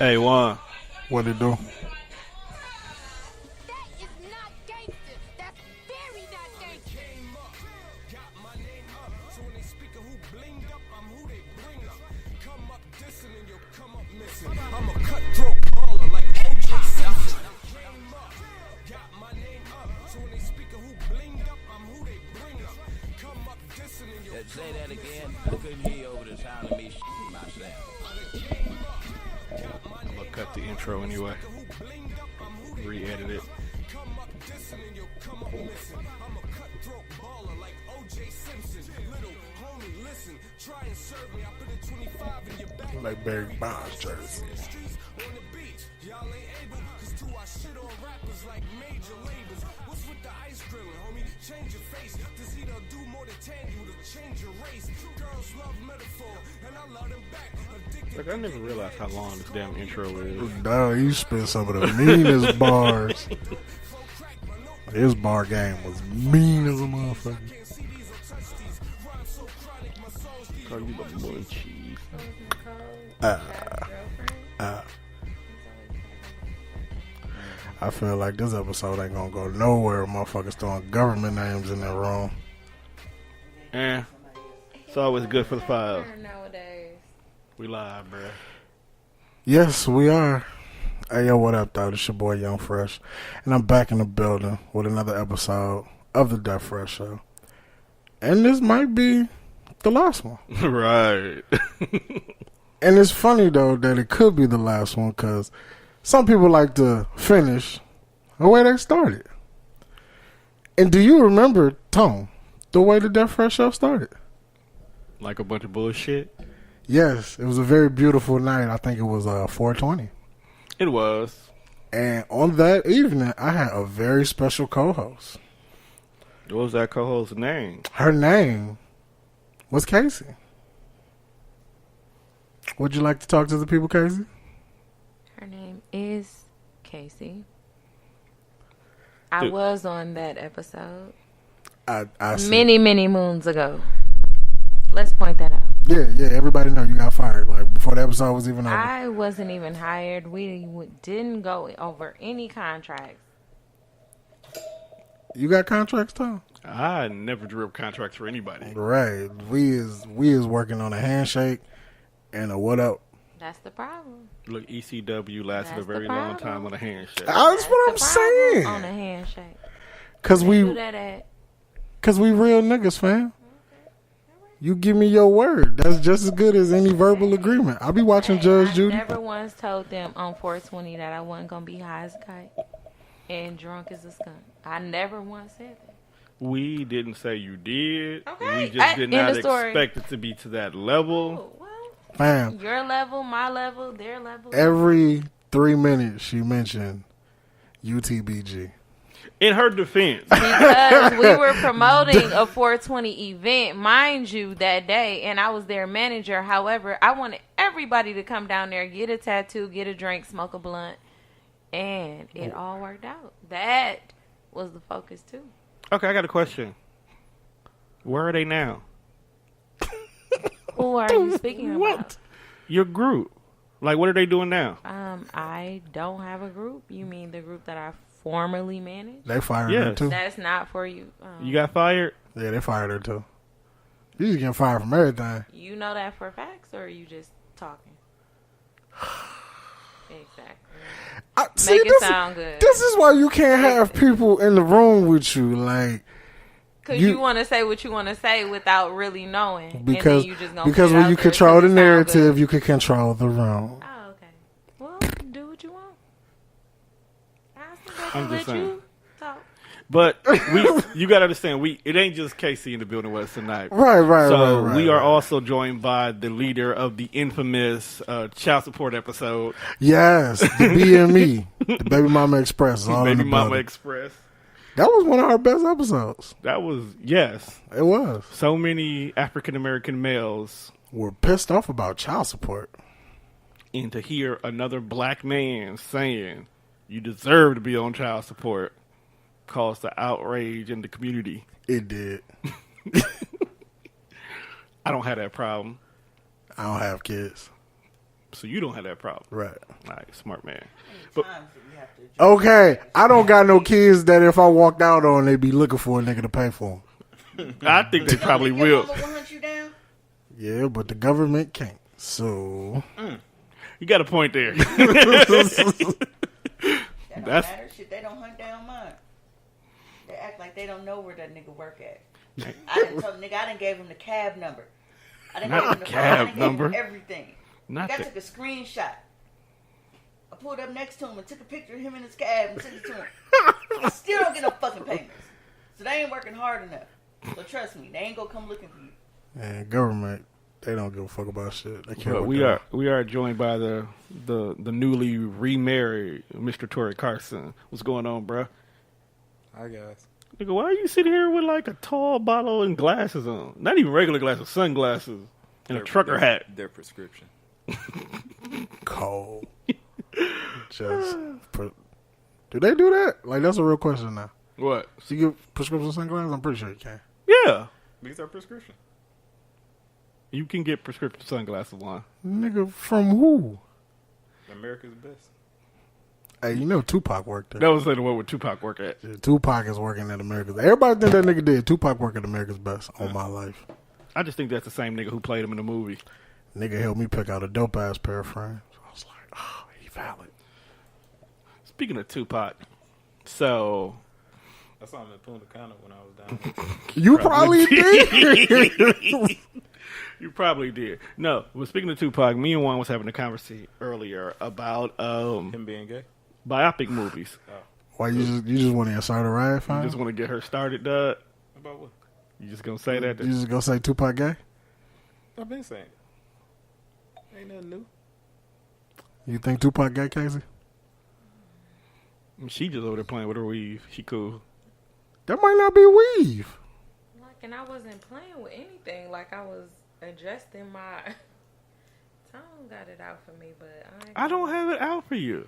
Hey, Juan. What it do? I'm a cutthroat baller like O.J. Simpson. Got my name up, so when they speak of who blinged up, I'm who they bring up. Come up dissing in your Say that again. I couldn't hear you over the sound of me myself. I'm gonna cut the intro anyway. Re-edit it. come up dissing and you'll come up missing. I'm a cutthroat baller like O.J. Simpson. Little homie, listen, try and serve me. I put a 25 in your back. Like Barry Bonds jersey. Streets on the beach, y'all ain't able, cause to our shit on rappers like major labels. What's with the ice grilling, homie? Change your face. This heat'll do more to tan you to change your race. Girls love metaphor, and I love them back. Addicted. Like, I never realized how long this damn intro is. Dog, you spit some of the meanest bars. His bar game was mean as a motherfucker. Call you the munchies. I feel like this episode ain't gonna go nowhere. Motherfuckers throwing government names in that room. It's always good for the files. Nowadays. We live, bruh. Yes, we are. Hey, yo, what up, though? This your boy, Young Fresh. And I'm back in the building with another episode of the Death Fresh Show. And this might be the last one. Right. And it's funny, though, that it could be the last one because some people like to finish the way they started. And do you remember, Tone, the way the Death Fresh Show started? Like a bunch of bullshit? Yes, it was a very beautiful night. I think it was 420. It was. And on that evening, I had a very special co-host. What was that co-host's name? Her name was Casey. Would you like to talk to the people, Casey? Her name is Casey. I was on that episode I see. many moons ago. Let's point that out. Yeah, everybody know you got fired. Like, before the episode was even over. I wasn't even hired. We didn't go over any contracts. You got contracts, Tom? I never drew up contracts for anybody. Right. We is working on a handshake and a what up. That's the problem. Look, ECW lasted That's a very the long problem. time on a handshake. That's what I'm the problem saying. on a handshake. Cause We we do that at. real niggas, fam. You give me your word. That's just as good as any verbal agreement. I'll be watching Judge Judy. I never once told them on 420 that I wasn't going to be high as a kite and drunk as a skunk. I never once said that. We didn't say you did. Okay. We just did End not of story. expect it to be to that level. Oh, well, Fam, your level, my level, their level. every 3 minutes she mentioned UTBG. In her defense, Because we were promoting a 420 event, mind you, that day, and I was their manager. However, I wanted everybody to come down there, get a tattoo, get a drink, smoke a blunt, and it all worked out. That was the focus, too. okay, I got a question. Where are they now? Who are you speaking about? What? Your group. Like, what are they doing now? I don't have a group. You mean the group that I formerly managed? They fired her Yes. too. That's not for you. You got fired? Yeah, they fired her too. You just getting fired from everything. You know that for facts, or are you just talking? Exactly. See, Make it sound good. This is why you can't have people in the room with you, like Because you want to say what you want to say without really knowing. because and then you just gonna because put it when out you there control 'cause the it sound narrative, good. you can control the room. Oh, okay. Well, do what you want. I'm just saying. You talk. But you got to understand, it ain't just Casey in the building with us tonight. Right. So right, we are right. also joined by the leader of the infamous child support episode, Yes, the BME, the Baby Mama Express, is all in Baby the Mama building. Express. That was one of our best episodes. That was, yes, It was. so many African American males, We're pissed off about child support. and to hear another black man saying you deserve to be on child support caused the outrage in the community. It did. I don't have that problem. I don't have kids. So you don't have that problem. Right. All right, smart man. Times that you have to Okay, I don't got no kids that if I walked out on, they be looking for a nigga to pay for them. I think they probably Your will. mama will hunt you down? Yeah, but the government can't. So You got a point there. That don't That's- matter. Shit, they don't hunt down mine. They act like they don't know where that nigga work at. I didn't tell the nigga. I didn't give him the cab number. I didn't Not give him the the cab phone. I didn't number. give him everything. Not I the- took a screenshot. I pulled up next to him and took a picture of him in his cab and sent it to him. I still don't get no fucking payments. So they ain't working hard enough. So trust me, they ain't gonna come looking for you. and government, they don't give a fuck about shit. They care But what we are joined by the newly remarried Mr. Torrey Carson. What's going on, bro? Hi guys. Nigga, why are you sitting here with like a tall bottle and glasses on? Not even regular glasses, sunglasses, and a trucker hat. Their prescription. cold. Just do they do that? Like that's a real question now. What? So you get prescription sunglasses? I'm pretty sure you can. Yeah, These are prescription. you can get prescription sunglasses on. Nigga, from who? America's best. Hey, you know Tupac worked there. That was like the one with Tupac work at. Yeah, Tupac is working at America's. Everybody think that nigga did. Tupac worked at America's Best on my life. I just think that's the same nigga who played him in the movie. Nigga helped me pick out a dope ass pair of frames. I was like, oh, he valid. Speaking of Tupac, so I saw him in Punta Cana when I was down there. You probably did. You probably did. No, but speaking of Tupac, me and Juan was having a conversation earlier about Him being gay. biopic movies. Why you just want to start a riot You fine? just want to get her started, Doug? About what? You just gonna say that? You just gonna say Tupac gay? I've been saying it. Ain't nothing new. You think Tupac gay, Casey? She just over there playing with her weave. She cool. That might not be weave. Like, and I wasn't playing with anything. Like, I was adjusting my tone. Got it out for me, but I don't have it out for you.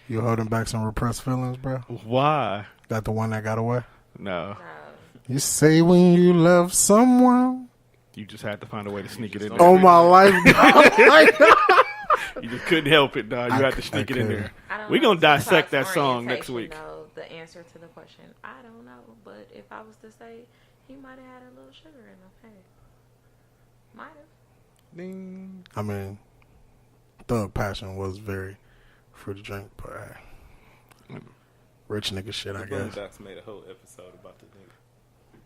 You holding back some repressed feelings, bro? Why? That the one that got away? No. You say when you love someone. You just had to find a way to sneak it in there. Oh my life. You just couldn't help it, dog. You had to sneak it in there. I don't We're know going to dissect Tupac's that song next orientation, week. though, the answer to the question, I don't know. But if I was to say, he might have had a little sugar in him. Hey, might have. Ding. I mean, Thug Passion was very free to drink, but rich nigga shit, I The guess. Boondocks made a whole episode about the nigga.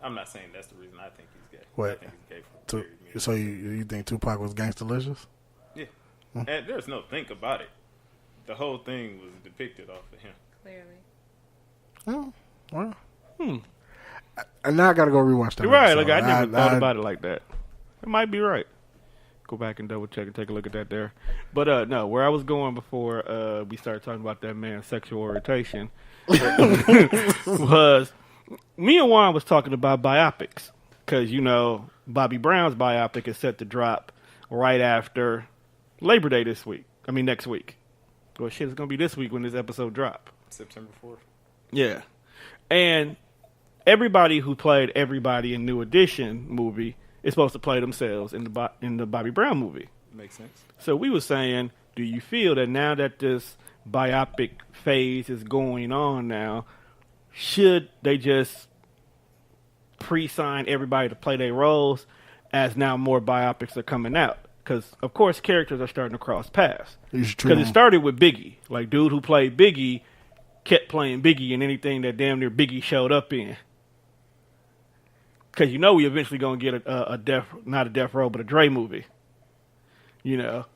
I'm not saying that's the reason I think he's gay. What? I think he's gay for very many So you think Tupac was gangsta-licious? Yeah. And there's no think about it. The whole thing was depicted off of him. Clearly. Oh, well. And now I gotta go rewatch that. You're right. episode. Like, I never thought about it like that. It might be right. Go back and double check and take a look at that there. But no, where I was going before we started talking about that man's sexual orientation was me and Juan was talking about biopics because you know Bobby Brown's biopic is set to drop right after Labor Day this week. I mean next week. Well, shit, it's gonna be this week when this episode drop. September 4th. Yeah, and everybody who played everybody in New Edition movie is supposed to play themselves in the Bobby Brown movie. Makes sense. So we were saying, do you feel that now that this biopic phase is going on now, should they just pre-sign everybody to play their roles as now more biopics are coming out? Because, of course, characters are starting to cross paths. You should treat Because it him. started with Biggie. Like, dude who played Biggie kept playing Biggie in anything that damn near Biggie showed up in. Because you know we eventually going to get not a Death Row, but a Dre movie. You know.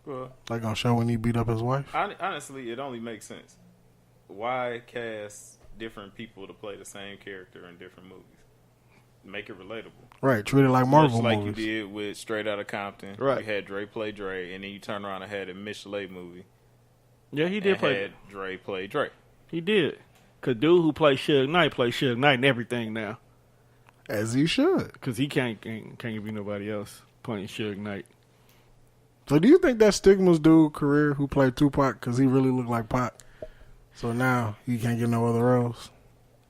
Well, Like on show when he beat up his wife? honestly, it only makes sense. Why cast different people to play the same character in different movies? Make it relatable. Right, treat it like Marvel Much like movies. you did with Straight Outta Compton. Right. You had Dre play Dre, and then you turn around and had a Michelet movie. Yeah, he did and play. had Dre play Dre. He did. Because dude who plays Suge Knight plays Suge Knight and everything now. As he should. Because he can't be nobody else playing Suge Knight. So do you think that stigmas dude career who played Tupac because he really looked like Pac? So now he can't get no other roles?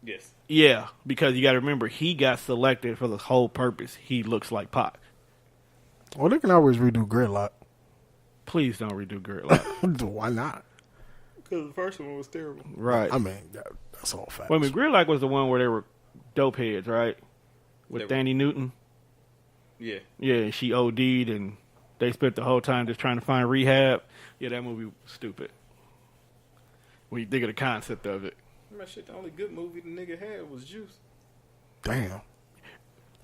Yes. Yeah, because you got to remember, he got selected for the whole purpose. He looks like Pac. Well, they can always redo Gridlock. Please don't redo Gridlock. Why not? Because the first one was terrible. Right. I mean, that's all facts. Wait a minute, Gridlock was the one where they were dope heads, right? With They were. Thandie Newton. Yeah. Yeah, and she OD'd, and they spent the whole time just trying to find rehab. Yeah, that movie was stupid. When you think of the concept of it. Man, shit, the only good movie the nigga had was Juice. Damn.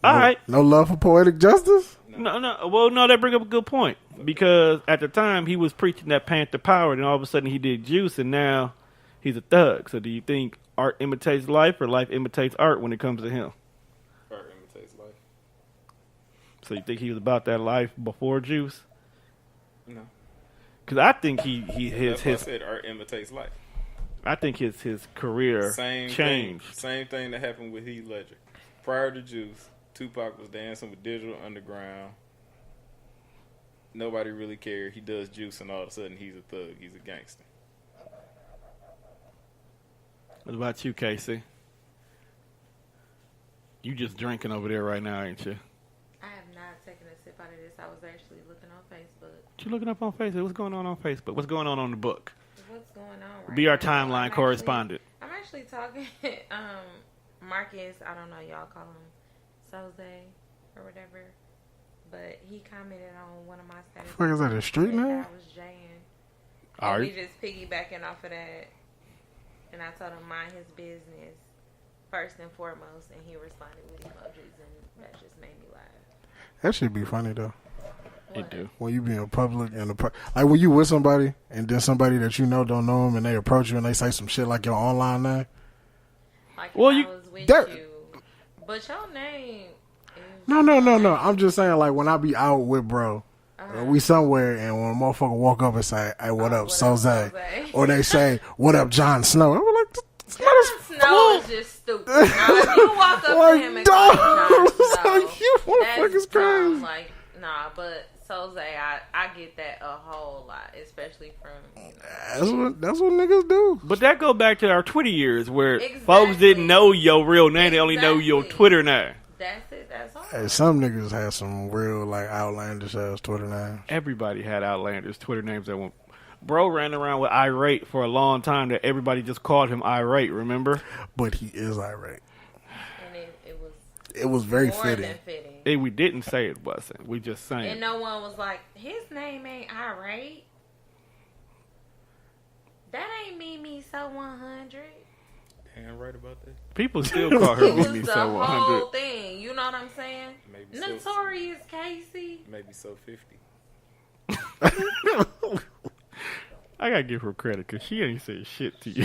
All right. No love for poetic justice? No. Well, no, that bring up a good point. Because at the time, he was preaching that Panther power, and all of a sudden he did Juice, and now he's a thug. So do you think art imitates life, or life imitates art when it comes to him? Art imitates life. So you think he was about that life before Juice? No. Because I think That's why I said art imitates life. I think his career changed. Same thing that happened with Heath Ledger. Prior to Juice, Tupac was dancing with Digital Underground. Nobody really cared. He does Juice, and all of a sudden he's a thug. He's a gangster. What about you, Casey? You just drinking over there right now, ain't you? I have not taken a sip out of this. I was actually looking on Facebook. What you looking up on Facebook? What's going on Facebook? What's going on the book? What's going on right Be our now? timeline correspondent. I'm actually talking, Marcus, I don't know, y'all call him Soze or whatever, but he commented on one of my statuses. Fuck, is that a street that name? I was jaying. All And right. we just piggybacking off of that. And I told him mind his business first and foremost, and he responded with emojis, and that just made me laugh. That should be funny, though. It do. When you be in public and like when you with somebody and then somebody that you know don't know them and they approach you and they say some shit like your online name. Like Well, if you- I was with that- you, but your name is No. I'm just saying, like, when I be out with bro, we somewhere and when a motherfucker walk up and say, hey, what up, Soze? Soze? Or they say, what up, John Snow? I'm like, John Snow is just stupid. Now, if you walk up Like, to him and call him dog, John Snow, like, you motherfuckers that's crazy. dumb. Like, nah, but Soze, I get that a whole lot, especially from, you know. That's what niggas do. But that go back to our Twitter years where Exactly. folks didn't know your real name. They only know your Exactly. Twitter name. That's it. That's all. Hey, some niggas had some real, like, outlandish ass Twitter names. Everybody had outlandish Twitter names that went. Bro ran around with irate for a long time that everybody just called him irate, remember? But he is irate. And it was It was very more fitting. than fitting. We didn't say it wasn't. We just saying. And no one was like, his name ain't irate. That ain't me so 100. Damn right about that. People still call her It was Mimi the So 100. whole thing. You know what I'm saying? Maybe so. Notorious Casey. Maybe so 50. I gotta give her credit because she ain't said shit to you.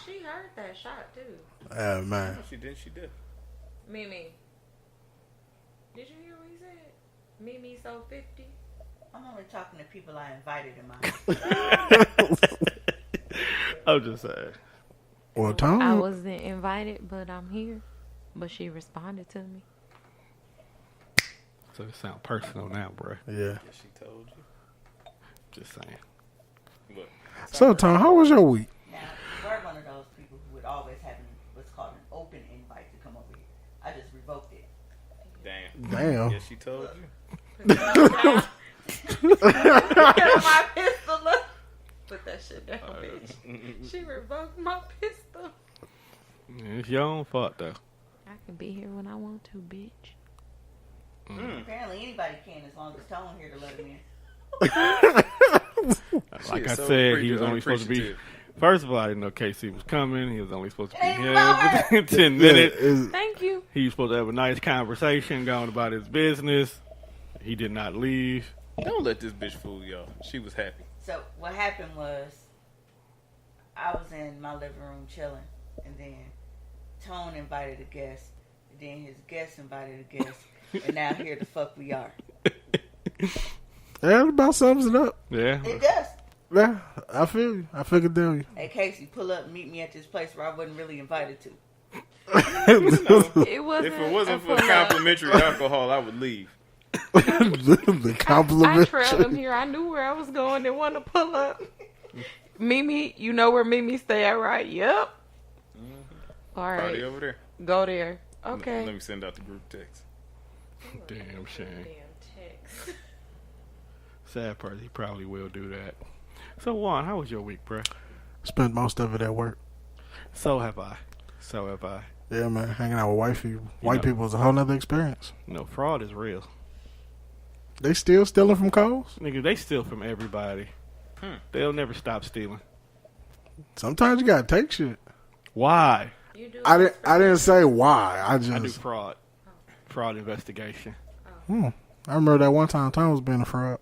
She heard that shot too. Man. She did. Mimi. Did you hear what he said? Mimi so 50. I'm only talking to people I invited in my house. I'm just saying. Well, Tom. I wasn't invited, but I'm here. But she responded to me. So it sounds personal now, bro. Yeah. Yeah, she told you. Just saying. Look. So, Tom, how was your week? Now, we're one of those people who would always have what's called an open invite to come over here. I just revoked it. Damn. Yeah, she told you. Put my pistol up. Put that shit down, bitch. She revoked my pistol. It's your own fault, though. I can be here when I want to, bitch. Apparently anybody can as long as Tone here to let him in. Like She I is so said, he was only supposed to be. unappreciative. First of all, I didn't know KC was coming. He was only supposed to be Ain't here about within 10 minutes. Thank you. He was supposed to have a nice conversation going about his business. He did not leave. Don't let this bitch fool y'all. She was happy. So what happened was I was in my living room chilling, and then Tone invited a guest, and then his guest invited a guest, and now here the fuck we are. That about sums it up. Yeah. It does. Yeah, I feel you. I figured down you. Hey Casey, pull up and meet me at this place where I wasn't really invited to. It wasn't. If it wasn't a for pull-up. complimentary alcohol, I would leave. The I compliment. trailed him here. I knew where I was going. Didn't want to pull up. Mimi, you know where Mimi stay at, right? Yep. All Party right, over there. go there. Okay. Let me send out the group text. Damn shame. Damn text. Sad part. He probably will do that. So Juan, how was your week, bruh? Spent most of it at work. So have I. So have I. Yeah, man. Hanging out with white people. White know. people is a whole nother experience. No, fraud is real. They still stealing from Coles? Nigga, they steal from everybody. They'll never stop stealing. Sometimes you gotta take shit. Why? You do I didn't say why. I I do just fraud. Fraud investigation. I remember that one time Tom was being a fraud.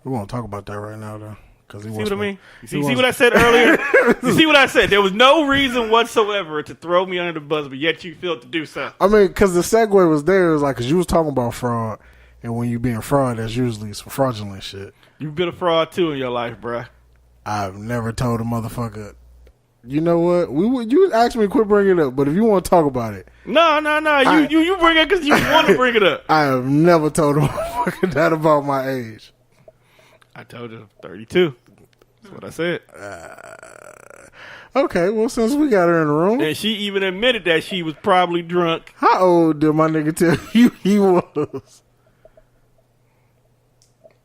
We won't talk about that right now though. Cause he See wants what I me- mean? You he see wants- what I said earlier? You see what I said? There was no reason whatsoever to throw me under the bus, but yet you felt to do something. I mean, because the segue was there. It was like, because you was talking about fraud. And when you being fraud, that's usually some fraudulent shit. You've been a fraud too in your life, bruh. I've never told a motherfucker. You know what? You asked me to quit bringing it up, but if you want to talk about it, No. You bring it because you want to bring it up. I have never told a motherfucker that about my age. I told you, 32. That's what I said. Okay, well, since we got her in the room, And she even admitted that she was probably drunk. how old did my nigga tell you he was?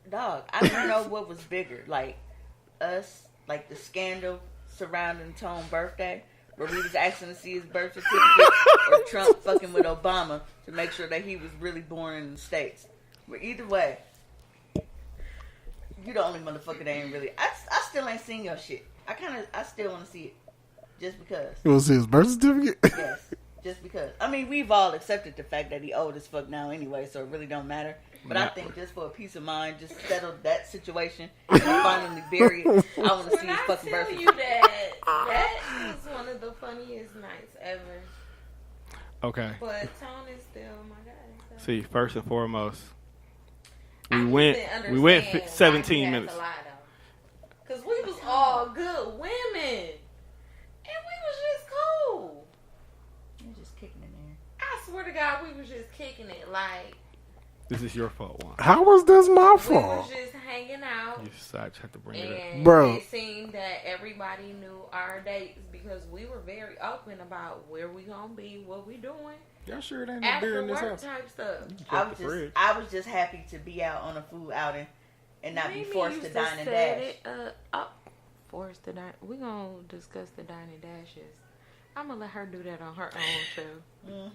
Dog, I don't know what was bigger, like us, like the scandal surrounding Tone's birthday, where we was asking to see his birth certificate, or Trump fucking with Obama to make sure that he was really born in the States. But either way, you the only motherfucker that ain't really. I still ain't seen your shit. I still want to see it, just because. You want to see his birth certificate? Yes, just because. I mean, we've all accepted the fact that he old as fuck now anyway, so it really don't matter. But I think just for a peace of mind, just settle that situation and finally bury it. I want to see When his I fucking tell birth you certificate. that was one of the funniest nights ever. Okay. But Tone is still my guy. So. See, first and foremost, I we just went didn't we went understand 17 why he had minutes. to lie, though. Cause we was all good women, and we was just cool. You're just kicking in there. I swear to God, we was just kicking it like This is your fault, Juan. How was this my we was fault? just hanging out. You decided you had to bring it up. And Bro. it seemed that everybody knew our dates because we were very open about where we gonna be, what we doing, Y'all sure it ain't no beer after in this work house? type stuff. I was just happy to be out on a food outing and not be forced to dine and dash. Forced to dine. We gonna discuss the dining dashes. I'm gonna let her do that on her own show.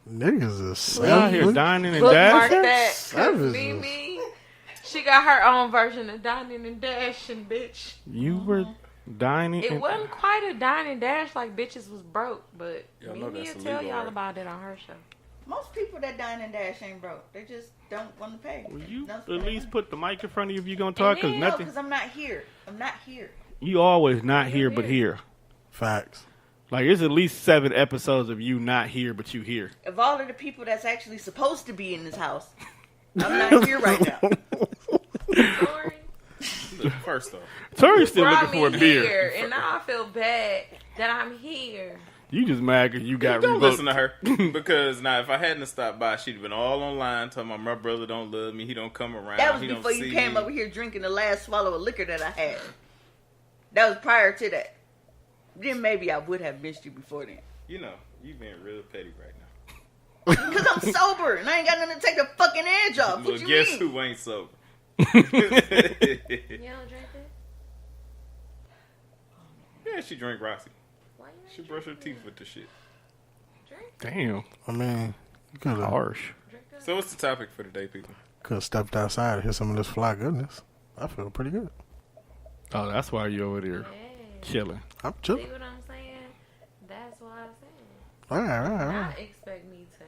Niggas is Y'all here savage. dining and Bookmark dashing? that. 'Cause Savages. Mimi, she got her own version of dining and dashing, bitch. You were dining It and... wasn't quite a dine and dash like bitches was broke, but Y'all know Mimi that's will tell illegal, y'all right? about it on her show. Most people that dine and dash ain't broke. They just don't want to pay. Will you That's at what they least want. put the mic in front of you if you're going to talk? Because No, nothing... because I'm not here. I'm not here. You always not here but here. Facts. Like, there's at least 7 episodes of you not here but you here. Of all of the people that's actually supposed to be in this house, I'm not here right now. Sorry. Look, first off, Tori's still Brought looking me for a beer. here, and now I feel bad that I'm here. You just mad because you got don't revoked. listen to her. Because now, if I hadn't stopped by, she'd have been all online talking about my brother don't love me. He don't come around. That was he before don't you see came me. over here drinking the last swallow of liquor that I had. That was prior to that. Then maybe I would have missed you before then. You know, you being real petty right now. Because I'm sober and I ain't got nothing to take the fucking edge off. Well, What you guess mean? who ain't sober? You don't drink it? Yeah, she drank Roxy. Why you She ain't brushed her drinking teeth with the shit. it? Drink, Damn. I mean, you could have Harsh. drink it. So what's the topic for today, people? stepped outside and hit some of this fly goodness. I feel pretty good. Oh, that's why you over there Hey, chilling. I'm see chilling. what I'm saying? That's why I said. All right. Not expect me to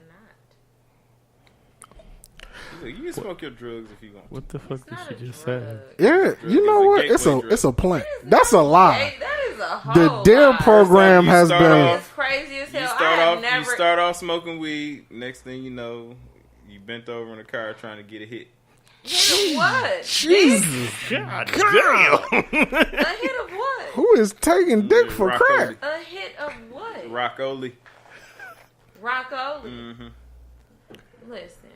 not. You can smoke your drugs if you want. What the fuck It's did not she a just drug. say? Yeah, you know what? It's a gateway It's a drug. plant. That's a lie. Hey, that is a whole The DARE lie. program You has start been. off- It's crazy as hell. You I start have off. never. You start off smoking weed. Next thing you know, you bent over in a car trying to get a hit. Hit of what? Jesus. God God. A hit of what? Who is taking dick for Rock crack? A hit of what? Rock-Oli. Rocco. Mm-hmm. Listen.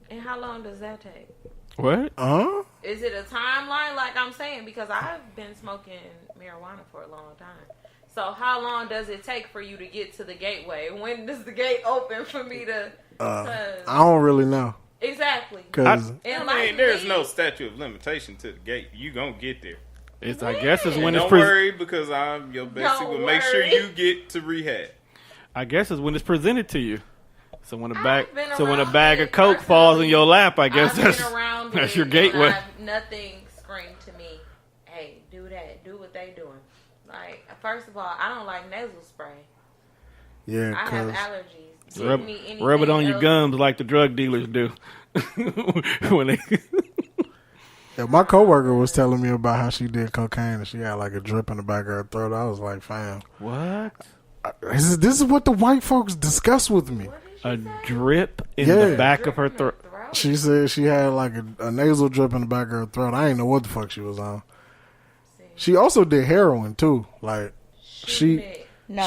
And how long does that take? What? Huh? Is it a timeline like I'm saying? Because I've been smoking marijuana for a long time. So how long does it take for you to get to the gateway? When does the gate open for me to... I don't really know. Exactly. Because And I mean, like there's me, no statute of limitation to the gate. You gonna get there. It's I guess it's Yeah. when And it's don't worry, because I'm your bestie. Don't Will make sure worry. you get to rehab. I guess it's when it's presented to you. So when a bag, I've been so when a around bag it of Coke falls in personally. your lap, I guess I've that's been around that's it, your and gateway. nothing screamed to me, hey, do that. Do what they doing. Like, first of all, I don't like nasal spray. yeah, I have because allergies. Give Rub, me anything rub it on your else. gums like the drug dealers do. When they yeah, my coworker was telling me about how she did cocaine and she had like a drip in the back of her throat. I was like, fam, what? this is what the white folks discuss with me. What did she A say? drip in Yeah. the back of her Drip in her throat. throat? She said she had like a nasal drip in the back of her throat. I didn't know what the fuck she was on. She also did heroin too. Like she- Shit. No,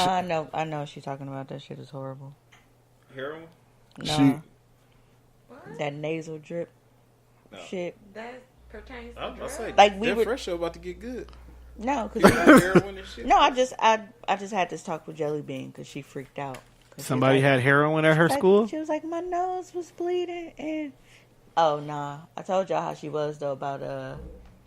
I know what she's talking about. That shit is horrible. Heroin? No, She- What? that nasal drip No. shit. That pertains to I was about to say, drugs? Like, we that were- fresh show about to get good. No, because Heroin and shit. no, I just had this talk with Jelly Bean because she freaked out. 'Cause she was Somebody like- had heroin at her like, school. She was like, my nose was bleeding, and oh nah, I told y'all how she was though about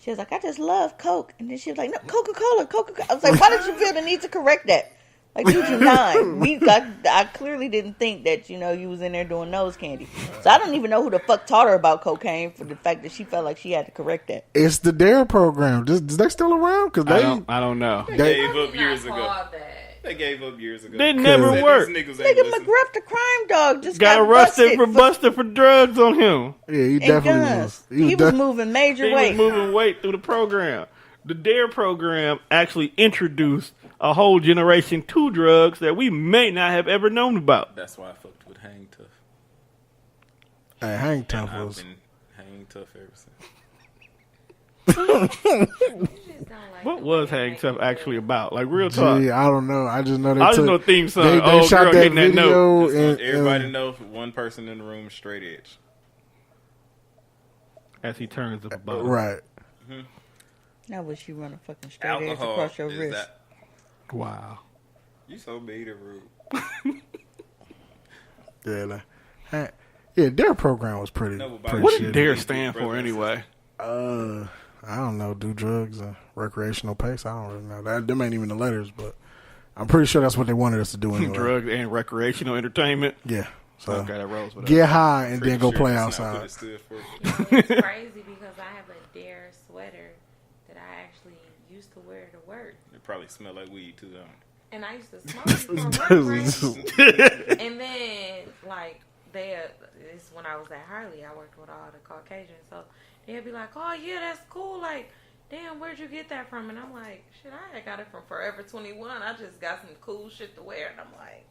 She was like, I just love Coke, and then she was like, no, Coca-Cola. I was like, why did you feel the need to correct that? Like, dude, you're 9. I clearly didn't think that, you was in there doing nose candy. So I don't even know who the fuck taught her about cocaine for the fact that she felt like she had to correct that. It's the DARE program. Is they still around? Because I don't know. They They- gave up Probably years not ago. called that. They gave up years ago. They never Said worked. These niggas ain't Nigga listen. McGruff, the crime dog, just Got got arrested for busted busting for drugs on him. Yeah, he and definitely guns. was. He was def- moving major He weight. was moving weight through the program. The DARE program actually introduced a whole generation to drugs that we may not have ever known about. That's why I fucked with Hang Tough. Hey, Hang Tough I've was. been Hang Tough ever since. You just don't like What the was way Hang they Tough make it actually look. about? Like real talk. Gee, I don't know. I just know they I just took. know theme song. They Oh, shot girl that getting that note. video. Just want And, everybody know one person in the room is straight edge. As he turns the bottle. right. I wish you run a fucking straight edge Alcohol across your is wrist. that. Wow. You so mean and rude. Yeah, like, yeah. Their program was pretty. No, but pretty What shitty. did DARE stand for anyway? I don't know. Do drugs, recreational pace. I don't really know. Them ain't even the letters, but I'm pretty sure that's what they wanted us to do anyway. Drugs and recreational entertainment. Yeah. So Okay, that rolls with us. get high and Pretty then go sure play that's not outside. what it stood for. It's crazy because I have a DARE sweater that I actually used to wear to work. It probably smelled like weed too, don't it? And I used to smoke before work, right? And then, like, it's when I was at Harley, I worked with all the Caucasians. So they'd be like, oh, yeah, that's cool. Like, damn, where'd you get that from? And I'm like, shit, I had got it from Forever 21. I just got some cool shit to wear. And I'm like,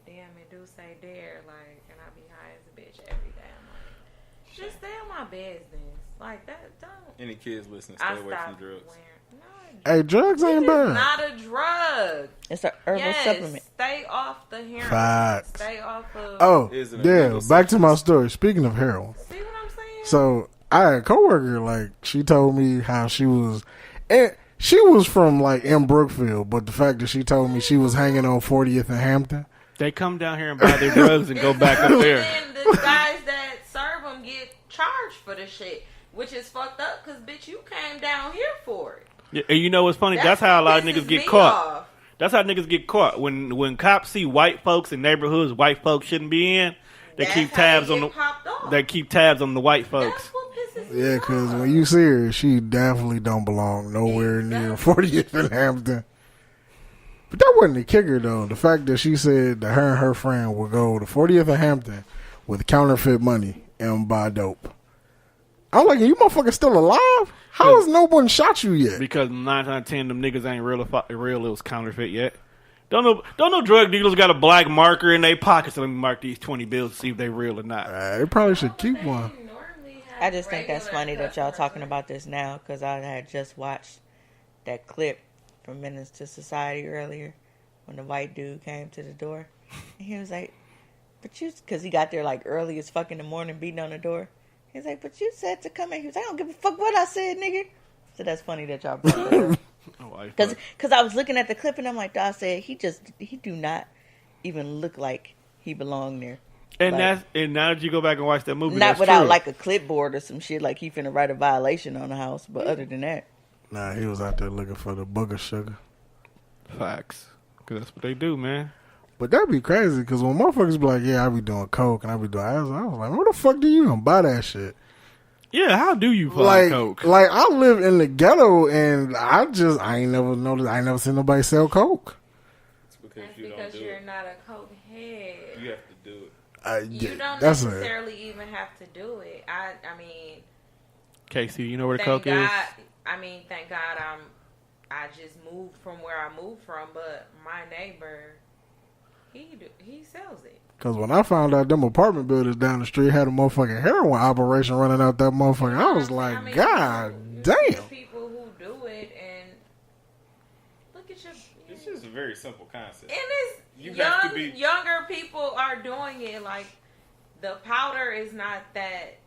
damn, it do say DARE. Like, and I be high as a bitch every day. I'm like, just stay on my business. Like, that don't. Any kids listening, I stay away stopped from drugs. wearing. No, Hey, drugs ain't it's bad. not a drug. It's an herbal supplement. Stay off the heroin. Facts. Stay off of. Oh, Is it a yeah. legal Back to my story. Speaking of heroin, See what I'm saying? so I had a coworker. Like she told me how she was, and she was from like in Brookfield, but the fact that she told me she was hanging on 40th and Hampton. They come down here and buy their drugs and go back up there. And the guys that serve them get charged for the shit, which is fucked up because, bitch, you came down here for it. Yeah, and you know what's funny? That's how a lot of what niggas pisses get me caught. off. That's how niggas get caught. When cops see white folks in neighborhoods white folks shouldn't be in, they That's keep how tabs they on get the popped off. they keep tabs on the white That's folks. what pisses me Yeah, off. because when you see her, she definitely don't belong nowhere near 40th and Hampton. But that wasn't the kicker, though. The fact that she said that her and her friend would go to 40th and Hampton with counterfeit money and buy dope. I'm like, you motherfuckers still alive? How has no one shot you yet? Because 9 out of 10 them niggas ain't real. It was counterfeit yet. Don't know drug dealers got a black marker in their pockets. So let me mark these 20 bills to see if they real or not. They probably should keep They one. normally have I just think that's regular funny that y'all customers. talking about this now because I had just watched that clip from Menace to Society earlier when the white dude came to the door. And he was like, but you, because he got there like early as fuck in the morning beating on the door. He was like, but you said to come in. He was like, I don't give a fuck what I said, nigga. So that's funny that y'all brought that up. Oh, white Because folks. I was looking at the clip and I'm like, I said, he do not even look like he belonged there. And Like, and now that you go back and watch that movie, not that's without true. like a clipboard or some shit like he finna write a violation on the house. But other than that, Nah, he was out there looking for the booger sugar. Facts. Because that's what they do, man. But that'd be crazy because when motherfuckers be like, yeah, I be doing coke and I be doing acid, I was like, where the fuck do you gonna buy that shit? Yeah, how do you find Like, coke? like I live in the ghetto and I ain't never noticed, I ain't never seen nobody sell coke. It's because That's you don't because do you're it. not a coke head. You have to do it. You don't that's necessarily even have to do it. I mean, Casey, you know where the thank coke God. is? I mean, thank God I just moved from where I moved from, but my neighbor, he sells it. Because when I found out them apartment buildings down the street had a motherfucking heroin operation running out that motherfucker, I was like, I mean, God you damn. see people who do it, and look at your. It's just a very simple concept. And it's You have to be- younger people are doing it. Like the powder is not that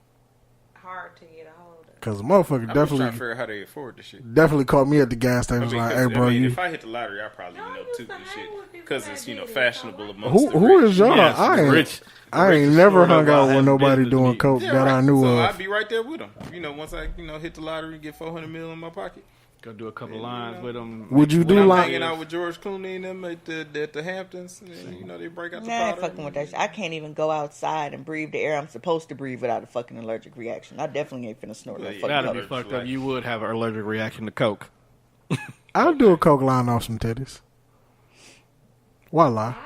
hard to get a hold of. Because the motherfucker I'm just trying to definitely figure out how they afford this shit. caught me at the gas station. I Was mean, like, 'cause, hey, bro, I mean, you. if I hit the lottery, I probably Y'all know used too to good hang shit with people because that it's did it, fashionable so amongst the Who rich. is y'all? Yes, I the ain't, rich. I ain't rich never sort of hung out having with nobody business doing meetings. coke Yeah, that right. I knew so of. I'd be right there with them. You know, once I hit the lottery and get 400 mil in my pocket. Go do a couple Yeah, lines you know. with them. Would you When do I'm like? hanging out with George Clooney and them at the Hamptons, and, you know, they break out the nah, I ain't powder. fucking with that shit. I can't even go outside and breathe the air I'm supposed to breathe without a fucking allergic reaction. I definitely ain't finna snort no Yeah, fucking That'd coke. be fucked up. You would have an allergic reaction to coke. I'll do a coke line off some titties. Voila. Why?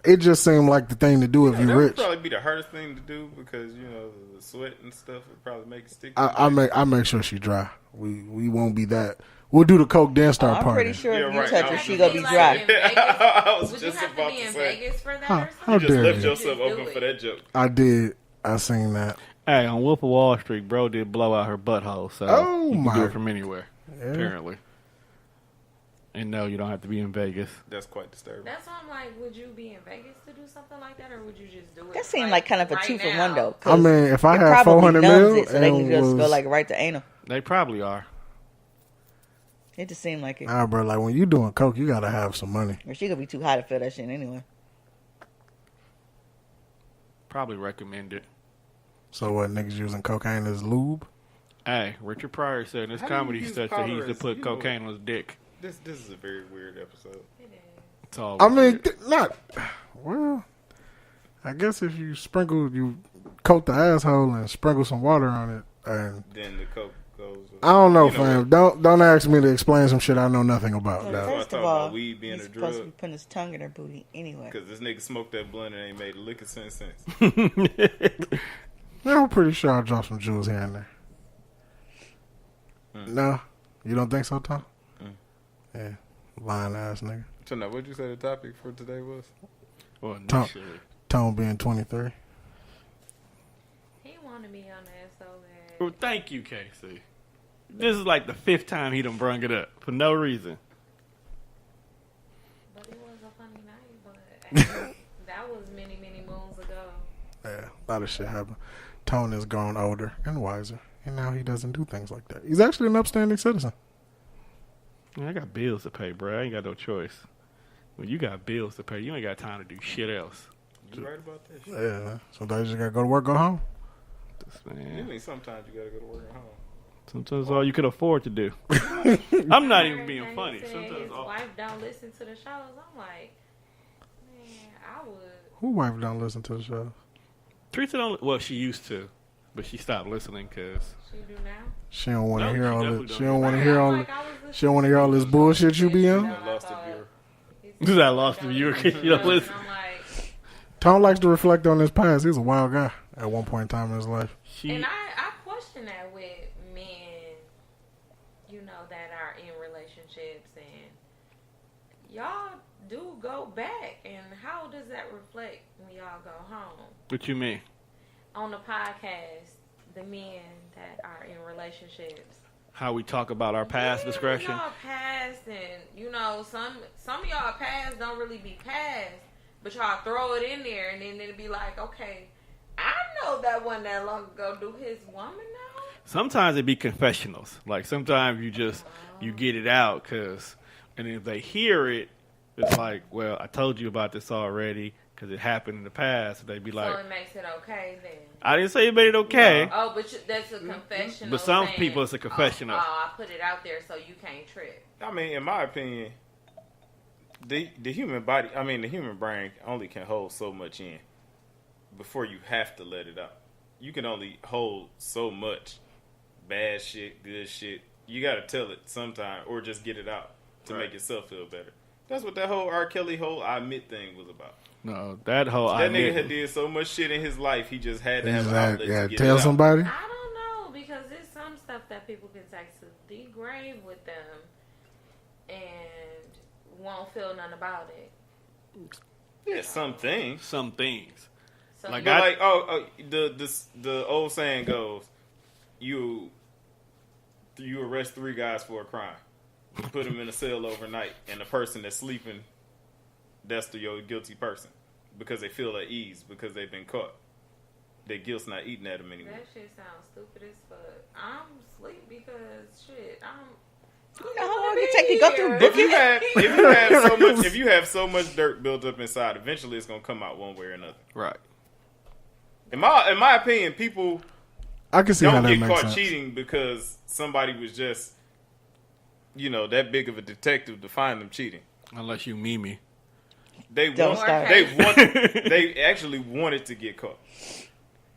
It just seemed like the thing to do if that you're would rich. probably be the hardest thing to do because, you know, the sweat and stuff would probably make it stick. I make sure she dry. We won't be that. We'll do the coke then start I'm partying. pretty sure Yeah, if you right. touch I her, was she just gonna be about to dry. In Vegas? I was Would you just have to about be to in say. Vegas for that How or something? You just dare left you. yourself Just do open it. for that joke. I did. I seen that. Hey, on Wolf of Wall Street, bro did blow out her butthole, so Oh, you can my- do it from anywhere, Yeah. apparently. And no, you don't have to be in Vegas. That's quite disturbing. That's why I'm like, would you be in Vegas to do something like that, or would you just do it? That seemed like kind of a right 2 for now? 1 though. I mean, if I it had probably 400 numbs mil it, so they can and just go was- like right to anal. They probably are. It just seemed like it. Nah, bro, like when you doing coke, you gotta have some money. Or she gonna be too high to feel that shit anyway. Probably recommend it. So what, niggas using cocaine as lube? Hey, Richard Pryor said in his How do you comedy use sketch that he used to powder put as- you know- cocaine on his dick. This is a very weird episode. It's all I mean, weird. not. Well, I guess if you coat the asshole and sprinkle some water on it, and Then the coke goes. I don't know, You know fam. what? Don't ask me to explain some shit I know nothing about. Well, That's dog. why I first talk of about all, weed being he's a supposed to drug. be putting his tongue in her booty anyway. Because this nigga smoked that blunt and ain't made a lick of sense. Yeah, I'm pretty sure I dropped some jewels here and there. No, you don't think so, Tom? Yeah, lying ass nigga. So now, what'd you say the topic for today was? Well, Tom, initially. Tom being 23. He wanted me on that so bad. Well, thank you, Casey. This is like the 5th time he done brung it up for no reason. But it was a funny night. But that was many, many moons ago. Yeah, a lot of shit happened. Tone has grown older and wiser, and now he doesn't do things like that. He's actually an upstanding citizen. Man, I got bills to pay, bro. I ain't got no choice. When you got bills to pay, you ain't got time to do shit else. You right about that shit? Yeah, sometimes you just gotta go to work, go home. You Man, mean sometimes you gotta go to work at home. sometimes all you could afford to do. I'm not even being Everything funny. he said, Sometimes his all, wife don't listen to the shows. I'm like, man, I would. Who wife don't listen to the show? Teresa don't. Well, she used to, but she stopped listening because She do now. She don't want to No, hear she all definitely this. She don't. don't want to Right, hear I'm all. like, I was She don't want to hear all this bullshit you be on. No, I lost I a thought- viewer. because I lost a viewer because you don't listen. I'm like, Tom likes to reflect on his past. He's a wild guy at one point in time in his life. She, and I question that with men, you know, that are in relationships, and y'all do go back, and how does that reflect when y'all go home? what you mean? On the podcast, the men that are in relationships. How we talk about our past Yeah, discretion? Y'all past, and you know, some of y'all past don't really be past, but y'all throw it in there, and then it'll be like, okay, I know that one that long ago. Do his woman know? Sometimes it be confessionals. Like sometimes you get it out and if they hear it, it's like, well, I told you about this already because it happened in the past, they'd be like, so it makes it okay then. I didn't say you made it okay. Oh, but that's a confessional. But some saying, people, it's a confessional. Oh, I put it out there so you can't trip. I mean, in my opinion, the human body, I mean, the human brain only can hold so much in before you have to let it out. You can only hold so much bad shit, good shit. You got to tell it sometime or just get it out to make yourself feel better. That's what that whole R. Kelly whole I admit thing was about. No, that whole That nigga had did so much shit in his life, he just had to have an outlet to get tell it out. somebody. I don't know because there's some stuff that people can take to the grave with them and won't feel nothing about it. Yeah, some things. Some things. So Like But the old saying goes, you arrest 3 guys for a crime, you put them in a cell overnight, and the person that's sleeping, that's the guilty person because they feel at ease because they've been caught. Their guilt's not eating at them anymore. that shit sounds stupid as fuck. I'm asleep because shit. You know how long it take to go through If you have so much dirt built up inside, eventually it's gonna come out one way or another. Right. In my opinion, people I can see how don't that get makes caught sense. cheating because somebody was just, that big of a detective to find them cheating. Unless you Mimi. They Don't want, start. they actually wanted to get caught.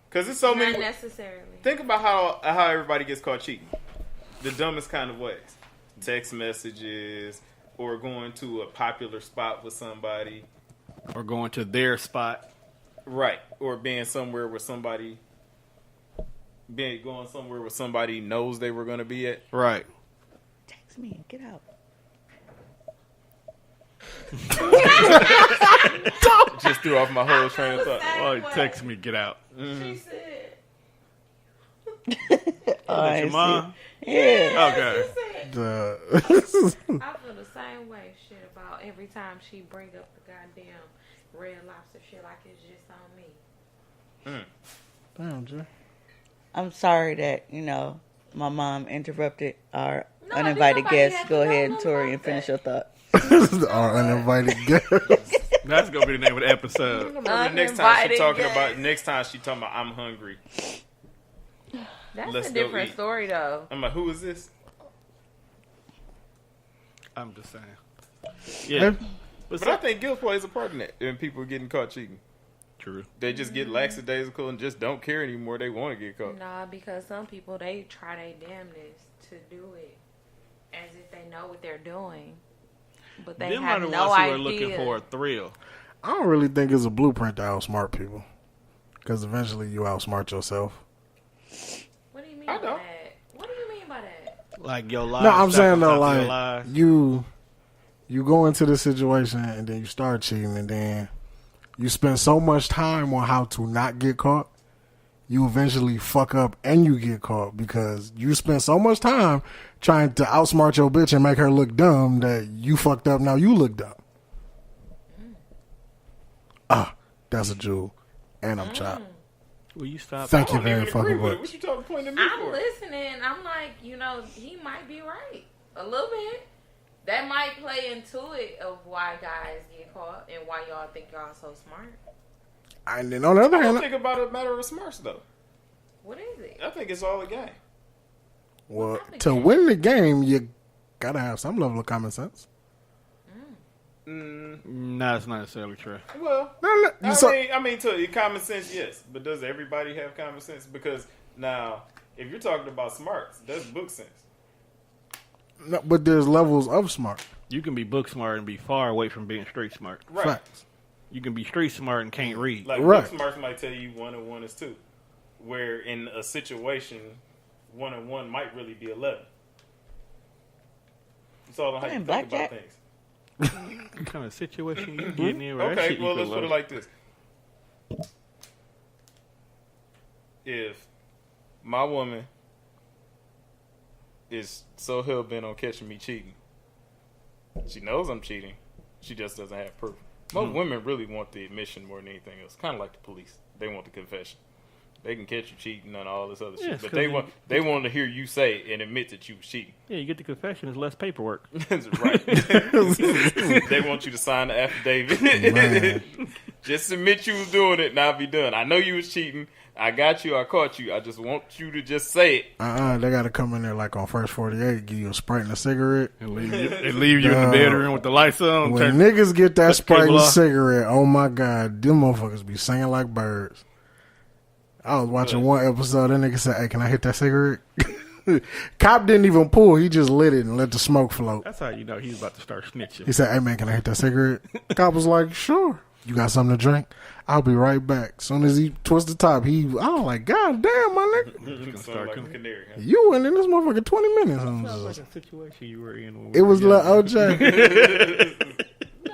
Because it's so Not many. necessarily. Think about how everybody gets caught cheating. The dumbest kind of ways. Text messages or going to a popular spot with somebody. Or going to their spot. Right. Or being somewhere where somebody knows they were going to be at. Right. Text me and get out. Just threw off my whole train of thought. Oh, text me, get out. She said. Oh, Your mom? Yeah. Okay. I feel the same way shit about every time she bring up the goddamn Red Lobster shit like it's just on me. Damn, Jay. I'm sorry that, my mom interrupted our No, uninvited nobody guest. had to Go know ahead, none Tori, about and finish that. your thought. Our uninvited guest. That's going to be the name of the episode. Remember next time she talking about I'm hungry. That's Let's a go different eat. story though. I'm like, who is this? I'm just saying. Yeah. But I think guilt plays a part in that. And people getting caught cheating. True. They just get lackadaisical and just don't care anymore. They want to get caught. Nah, because some people they try their damnedest to do it as if they know what they're doing, but they Them have are the no ones who idea. are looking for a thrill. I don't really think it's a blueprint to outsmart people. Because eventually you outsmart yourself. What do you mean I by know. that? What do you mean by that? Like your lies. No, I'm stack saying on though, top of your like lies. you go into the situation and then you start cheating and then you spend so much time on how to not get caught, you eventually fuck up and you get caught because you spend so much time trying to outsmart your bitch and make her look dumb that you fucked up. Now you look dumb. That's a jewel, and I'm chopped. Will you stop? Thank you I don't very even agree fucking with it. much. What you talking pointing at me I'm for? listening. I'm like, he might be right a little bit. That might play into it of why guys get caught and why y'all think y'all so smart. And then on the other I don't hand, think about a matter of smarts though. What is it? I think it's all a game. well, to win the game, you gotta have some level of common sense. No, that's not necessarily true. Well, No, I mean, to common sense, yes, but does everybody have common sense? Because now, if you're talking about smarts, that's book sense. no, but there's levels of smart. You can be book smart and be far away from being street smart. Right. Facts. You can be street smart and can't read. Like Right. book smarts might tell you 1 and 1 is 2, where in a situation 1 and 1 might really be 11. It's all on how you Playing think blackjack. about things. What kind of situation you getting in? That Okay, shit you well, could let's put love. it like this. If my woman is so hell-bent on catching me cheating, she knows I'm cheating, she just doesn't have proof. Most women really want the admission more than anything else. Kind of like the police. They want the confession. They can catch you cheating and all this other Yes, shit, but 'cause they want to hear you say and admit that you was cheating. Yeah, you get the confession. It's less paperwork. That's right. They want you to sign the affidavit. Man. Just admit you was doing it, and I'll be done. I know you was cheating. I got you. I caught you. I just want you to just say it. They got to come in there like on First 48, give you a Sprite and a cigarette. And leave you in the bedroom with the lights on. When niggas get that Sprite and cable off. cigarette, oh my God, them motherfuckers be singing like birds. I was watching one episode, that nigga said, hey, can I hit that cigarette? Cop didn't even pull, he just lit it and let the smoke float. That's how you know he's about to start snitching. He said, hey man, can I hit that cigarette? Cop was like, sure. You got something to drink? I'll be right back. Soon as he twists the top, I was like, God damn, my nigga. Sound like a canary. Huh? You went in this motherfucker 20 minutes. Sounds like a situation you were in. When It was young. little OJ.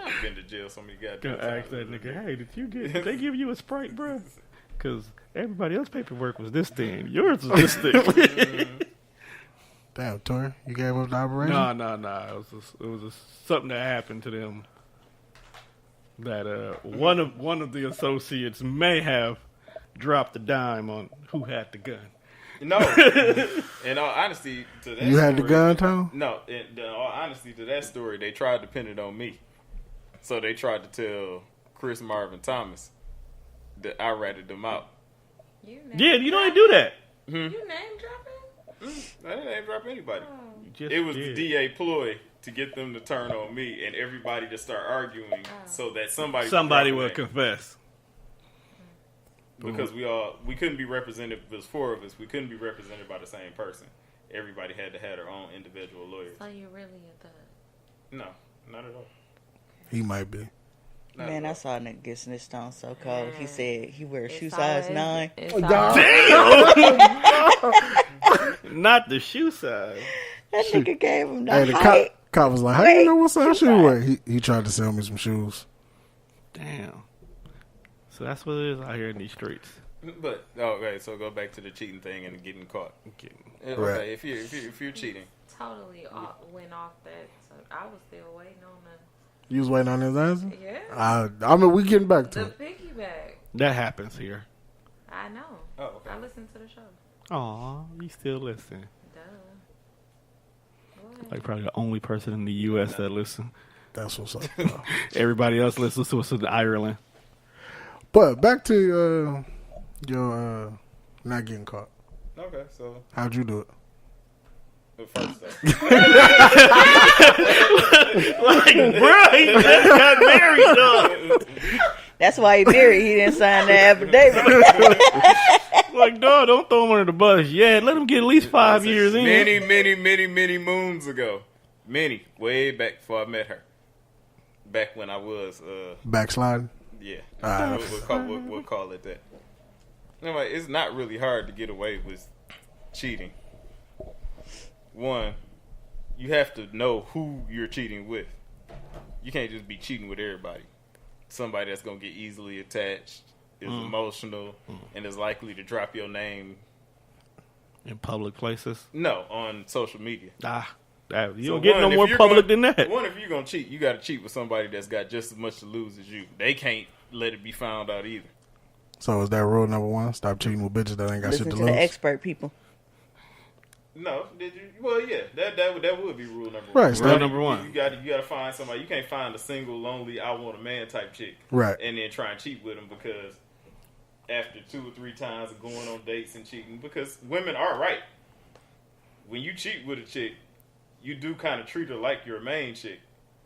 I've been to jail so many goddamn Gonna ask that nigga, hey, did they give you a Sprite, bro? Because everybody else's paperwork was this thin. Yours was this thick. Damn, Tori, you gave up the operation? No. It was just something that happened to them that one of the associates may have dropped a dime on who had the gun. No. In all honesty, to that You had the story- gun, Tom? No. In all honesty, to that story, they tried to pin it on me. So they tried to tell Chris Marvin Thomas that I ratted them out. Yeah, you know they do that. You name dropping? I didn't name drop anybody. You just It was did. the DA ploy to get them to turn on me and everybody to start arguing so that somebody will drop a name. confess. Because we couldn't be represented. There's four of us. We couldn't be represented by the same person. Everybody had to have their own individual lawyers. So you're really a thug. No, not at all. He might be. Not Man, at I all. saw a nigga get snitched on so cold. He said he wears shoe It's size always- 9. it's always- Not the shoe size. That nigga gave him the Hey, the height. cop was like, how you know what size shoe wear? He tried to sell me some shoes. Damn. So that's what it is out here in these streets. But okay, so go back to the cheating thing and getting caught. Okay, Right. if you're cheating, totally went off that. So I was still waiting on You was waiting on his answer? the yeah I mean, we getting back to the it. piggyback. That happens here. I know. oh okay. I listened to the show. Aw, you still listen. Duh. What? Like probably the only person in the U.S. that listen. That's what's up. Everybody else listens to us in Ireland. But back to your not getting caught. Okay, so How'd you do it? the first though. Bro, he just got married, dog. That's why he married. He didn't sign the affidavit. Like, dog, don't throw him under the bus yet. Let him get at least 5 years in. Many moons ago. Many, way back before I met her. Back when I was, Backsliding? yeah. Ah. We'll call it that. Anyway, it's not really hard to get away with cheating. One, you have to know who you're cheating with. You can't just be cheating with everybody. Somebody that's going to get easily attached, is emotional, and is likely to drop your name. In public places. No, on social media. You So don't get one, no if more you're public gonna- than that. One, if you're going to cheat, you got to cheat with somebody that's got just as much to lose as you. They can't let it be found out either. So is that rule number one? Stop cheating with bitches that ain't got Listen shit to to the lose? expert people. No, did you? Well, yeah, that would be rule number Right, one. stop- Rule number one. You got to find somebody. You can't find a single lonely I want a man type chick, Right. And then try and cheat with them because after 2 or 3 times of going on dates and cheating, because women are right. When you cheat with a chick, you do kind of treat her like your main chick.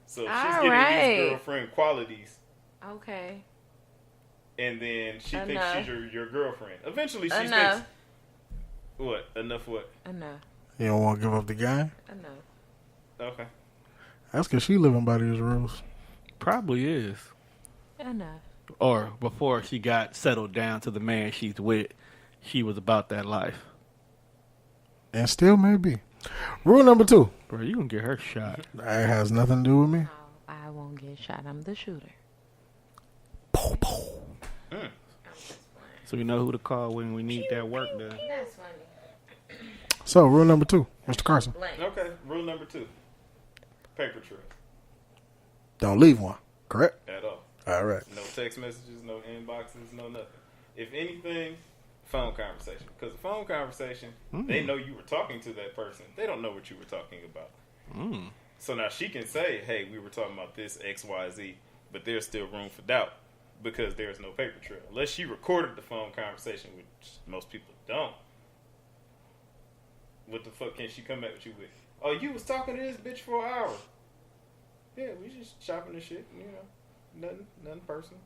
So she's getting Alright. these girlfriend qualities, Okay. and then she thinks Enough. she's your girlfriend. Eventually, she Enough. thinks what? Enough what? Enough. You don't want to give up the game? Enough. Okay. That's because she living by these rules. Probably is. Enough. Or before she got settled down to the man she's with, she was about that life. And still may be. Rule number 2. Bro, you gonna get her shot. That has nothing to do with me. No, I won't get shot. I'm the shooter. Pow, pow. I'm just playing. So we know who to call when we need that work done. That's funny. So, rule number 2, Mr. Carson. Blank. Okay. Rule number 2: paper trail Don't leave one. Correct? at all. All right. No text messages, no inboxes, no nothing. If anything, phone conversation. Because the phone conversation, they know you were talking to that person. They don't know what you were talking about. So now she can say, hey, we were talking about this X, Y, Z, but there's still room for doubt because there's no paper trail. Unless she recorded the phone conversation, which most people don't. What the fuck can she come back with you with? Oh, you was talking to this bitch for an hour. Yeah, we just shopping and shit, you know. Nothing personal.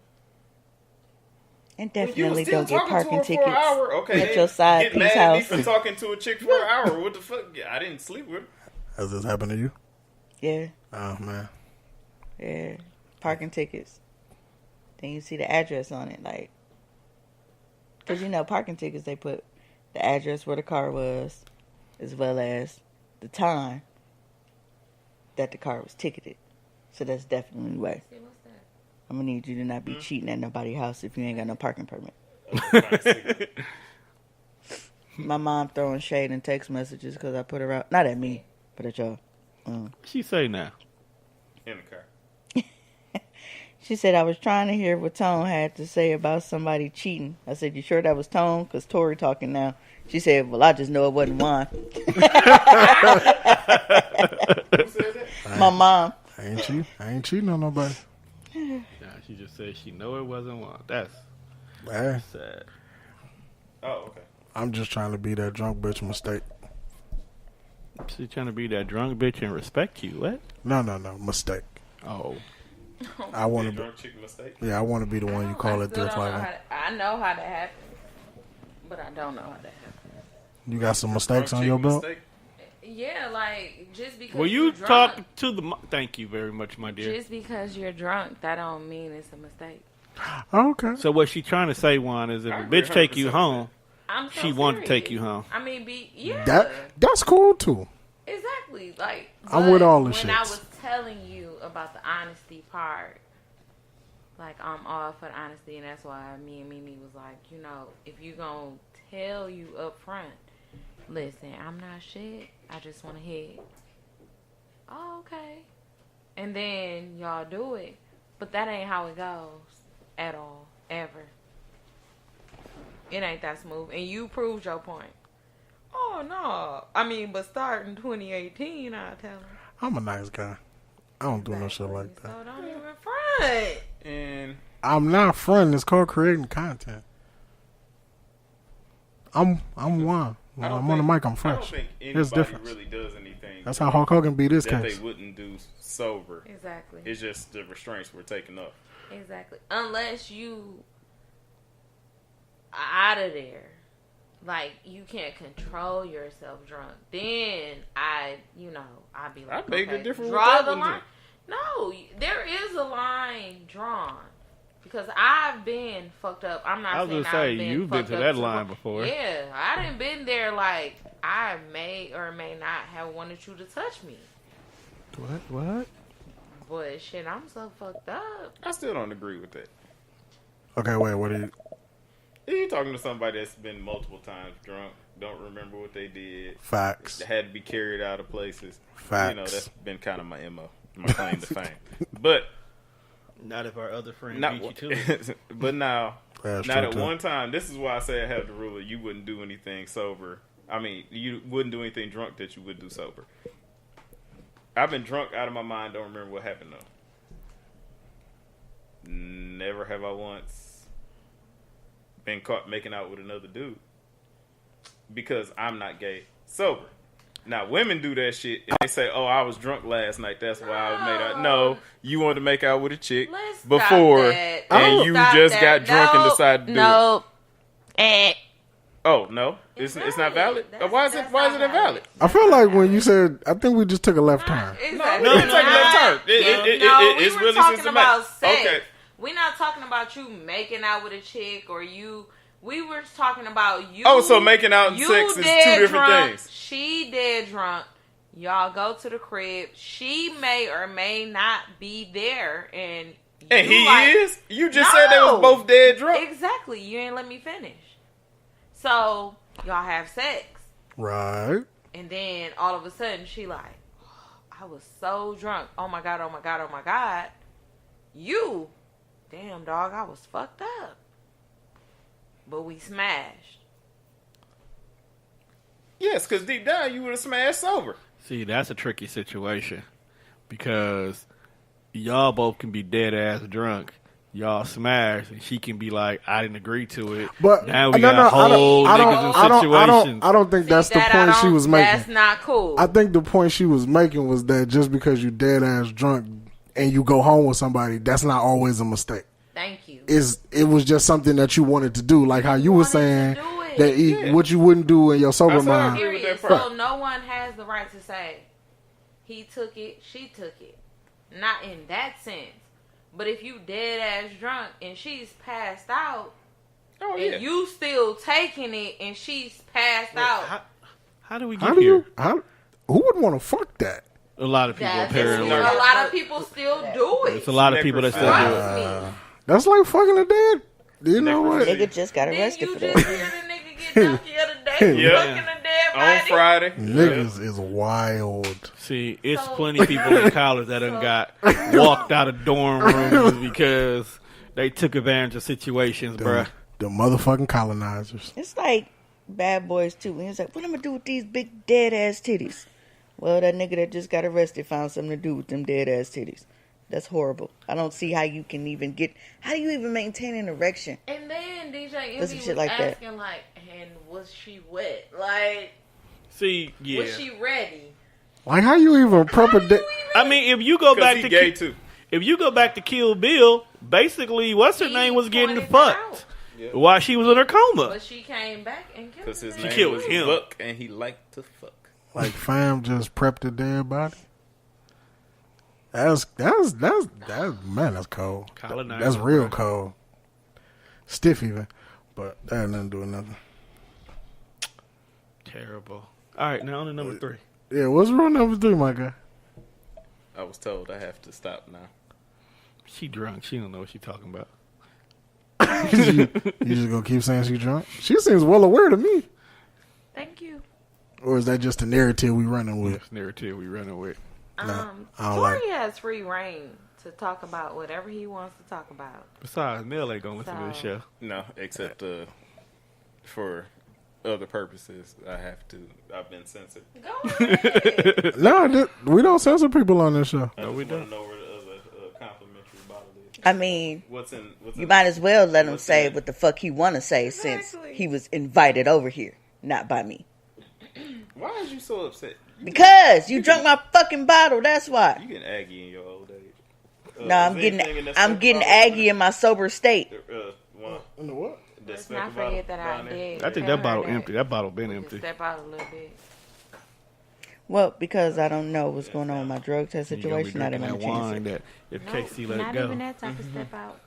And Well, you was definitely still don't get talking to parking her for an tickets hour. Okay, at your side get piece mad at me house. for talking to a chick for an hour. What the fuck? Yeah, I didn't sleep with her. Has this happened to you? Yeah, Oh man. yeah. Parking tickets. Then you see the address on it, like, because you know parking tickets, they put the address where the car was, as well as the time that the car was ticketed. So that's definitely the way. See, what's that? I'm gonna need you to not be cheating at nobody's house if you ain't got no parking permit. My mom throwing shade in text messages because I put her out. Not at me, but at y'all. She say now. In the car. She said, I was trying to hear what Tone had to say about somebody cheating. I said, you sure that was Tone? Because Tori talking now. She said, well, I just know it wasn't Juan. Who said that? My mom. I ain't cheating on nobody. Nah, she just said she know it wasn't one. That's Hey, sad. Oh, okay. I'm just trying to be that drunk bitch mistake. She trying to be that drunk bitch and respect you. What? No, mistake. Oh. I want to be. Drunk chick mistake. Yeah, I want to be the one you call at still 3 don't know o'clock. I know how that happened, but I don't know how that happened. You got some mistakes Drunk on chick your belt? mistake. Yeah, like, just because Well, you you're drunk, talk to the. Thank you very much, my dear. just because you're drunk, that don't mean it's a mistake. Oh, okay. So what she trying to say, Juan, is if I a agree bitch take you 100%. home, I'm so she wanted to serious. take you home. I mean, yeah. That's cool too. Exactly. Like, I'm but with all the when I shits. was telling you about the honesty part, like, I'm all for the honesty, and that's why me and Mimi was like, you know, if you gonna tell you up front, listen, I'm not shit, I just want to hit. Oh, okay. And then y'all do it. But that ain't how it goes at all, ever. It ain't that smooth. And you proved your point. Oh, no. I mean, but starting 2018, I tell him. I'm a nice guy. I don't do no shit like that. So don't even front. And I'm not fronting. It's called creating content. I'm one. When I don't I'm on the think- mic, I'm I don't fresh. think There's anybody difference. really does anything That's how Hulk Hogan beat his that case. they wouldn't do sober. Exactly. It's just the restraints were taken off. Exactly. Unless you out of there. Like, you can't control yourself drunk. Then I'd be like, I beg to okay, differ with draw that the one, line. No, there is a line drawn. Because I've been fucked up. I'm not I was saying gonna say, I've been you've been fucked to up that the line point. before. Yeah, I done been there. Like, I may or may not have wanted you to touch me. What? But shit, I'm so fucked up. I still don't agree with that. Okay, wait. What are you? If you're talking to somebody that's been multiple times drunk, don't remember what they did, Facts. had to be carried out of places. Facts. You know, that's been kind of my MO, my claim to fame. But Not if our other friend not, beat you to it. but now, That's not true, at too. one time. This is why I say I have the rule that you wouldn't do anything sober. I mean, you wouldn't do anything drunk that you would do sober. I've been drunk out of my mind. Don't remember what happened though. Never have I once been caught making out with another dude because I'm not gay sober. Now women do that shit and they say, "Oh, I was drunk last night. That's why I made out." No, you wanted to make out with a chick Let's stop before, that. and you Stop just that. got drunk and Nope, decided to do it. nope. Oh no, it's not valid. Why is it invalid? I feel like when you said, I think we just took a left turn. Exactly. No, we didn't take a left turn. It's we were really talking systematic. about sex. Okay. We're not talking about you making out with a chick or you. We were talking about you. Oh, so making out and you sex is two dead different drunk, things. She dead drunk. Y'all go to the crib. She may or may not be there, and And you he like, is? You just said they was both dead drunk? Exactly. You ain't let me finish. So y'all have sex. Right. And then all of a sudden she like, oh, I was so drunk. Oh my God, oh my God, oh my God. Damn dog, I was fucked up. But we smashed. Yes, because deep down you would have smashed sober. See, that's a tricky situation because y'all both can be dead ass drunk. Y'all smash, and she can be like, "I didn't agree to it." But now we no, got whole niggas in situations. I don't think that's the point she was making. That's not cool. I think the point she was making was that just because you dead ass drunk and you go home with somebody, that's not always a mistake. Thank you. It was just something that you wanted to do, like how you were saying that Yeah. what you wouldn't do in your sober That's how I mind. agree with Period. that part. So no one has the right to say he took it, she took it. Not in that sense. But if you dead ass drunk and she's passed out, Oh, and yeah. you still taking it and she's passed out, How do we How get do here? you? Who would want to fuck that? A lot of people that's apparently. a lot of people still do it. It's a lot of people that still do it. Trust me. That's like fucking a dead. You know what? Nigga just got Then arrested you for just that. hear the nigga get donkey of the day, Yeah. fucking a dead On body. Friday. Niggas is wild. See, it's So- plenty of people in college that done got walked out of dorm rooms because they took advantage of situations, bruh. The motherfucking colonizers. It's like Bad Boys too. He was like, "What am I gonna do with these big dead ass titties?" Well, that nigga that just got arrested found something to do with them dead ass titties. That's horrible. I don't see how you can even get. How do you even maintain an erection? And then DJ That's Envy some was shit like that. asking like, and was she wet? Like, See, yeah. was she ready? Like how you even proper date? I mean, if you go Because back he to gay too. if you go back to Kill Bill, basically, what's her He name was getting pointed fucked out. Yeah. while she was in her coma. But she came back and killed Because his him. name killed was him. Buck and he liked to fuck. Like fam just prepped a dead body. That's man, that's cold. Colonizer, That's real bruh. cold. Stiff even, but that had nothing to do with nothing. Terrible. All right, now on to number 3. Yeah, what's rule number 3, my guy? I was told I have to stop now. She drunk. She don't know what she talking about. you just gonna keep saying she's drunk? She seems well aware to me. Thank you. Or is that just a narrative we running with? This narrative we running with. I don't Tory like it. has free reign to talk about whatever he wants to talk about. Besides, Mel ain't gonna listen to this So- show. No, except for other purposes. I've been censored. Go ahead. No, we don't censor people on this show. I just we want don't. to know where the other complimentary bottle is. I mean, What's in you might as well let him what's say in it? what the fuck he want to say since Exactly. he was invited over here, not by me. Why is you so upset? Because you drunk my fucking bottle. That's why. You getting aggy in your old age. No, I'm getting aggy in my sober state. One. In the what? That Let's speckle not forget bottle that I down there. did. I think tell that bottle her empty. That bottle been we empty. could step out a little bit. Well, because I don't know what's going on with my drug test You gonna be situation, I didn't drinking want that to wine chance it. that if No, Casey let not it go. even that type of step out.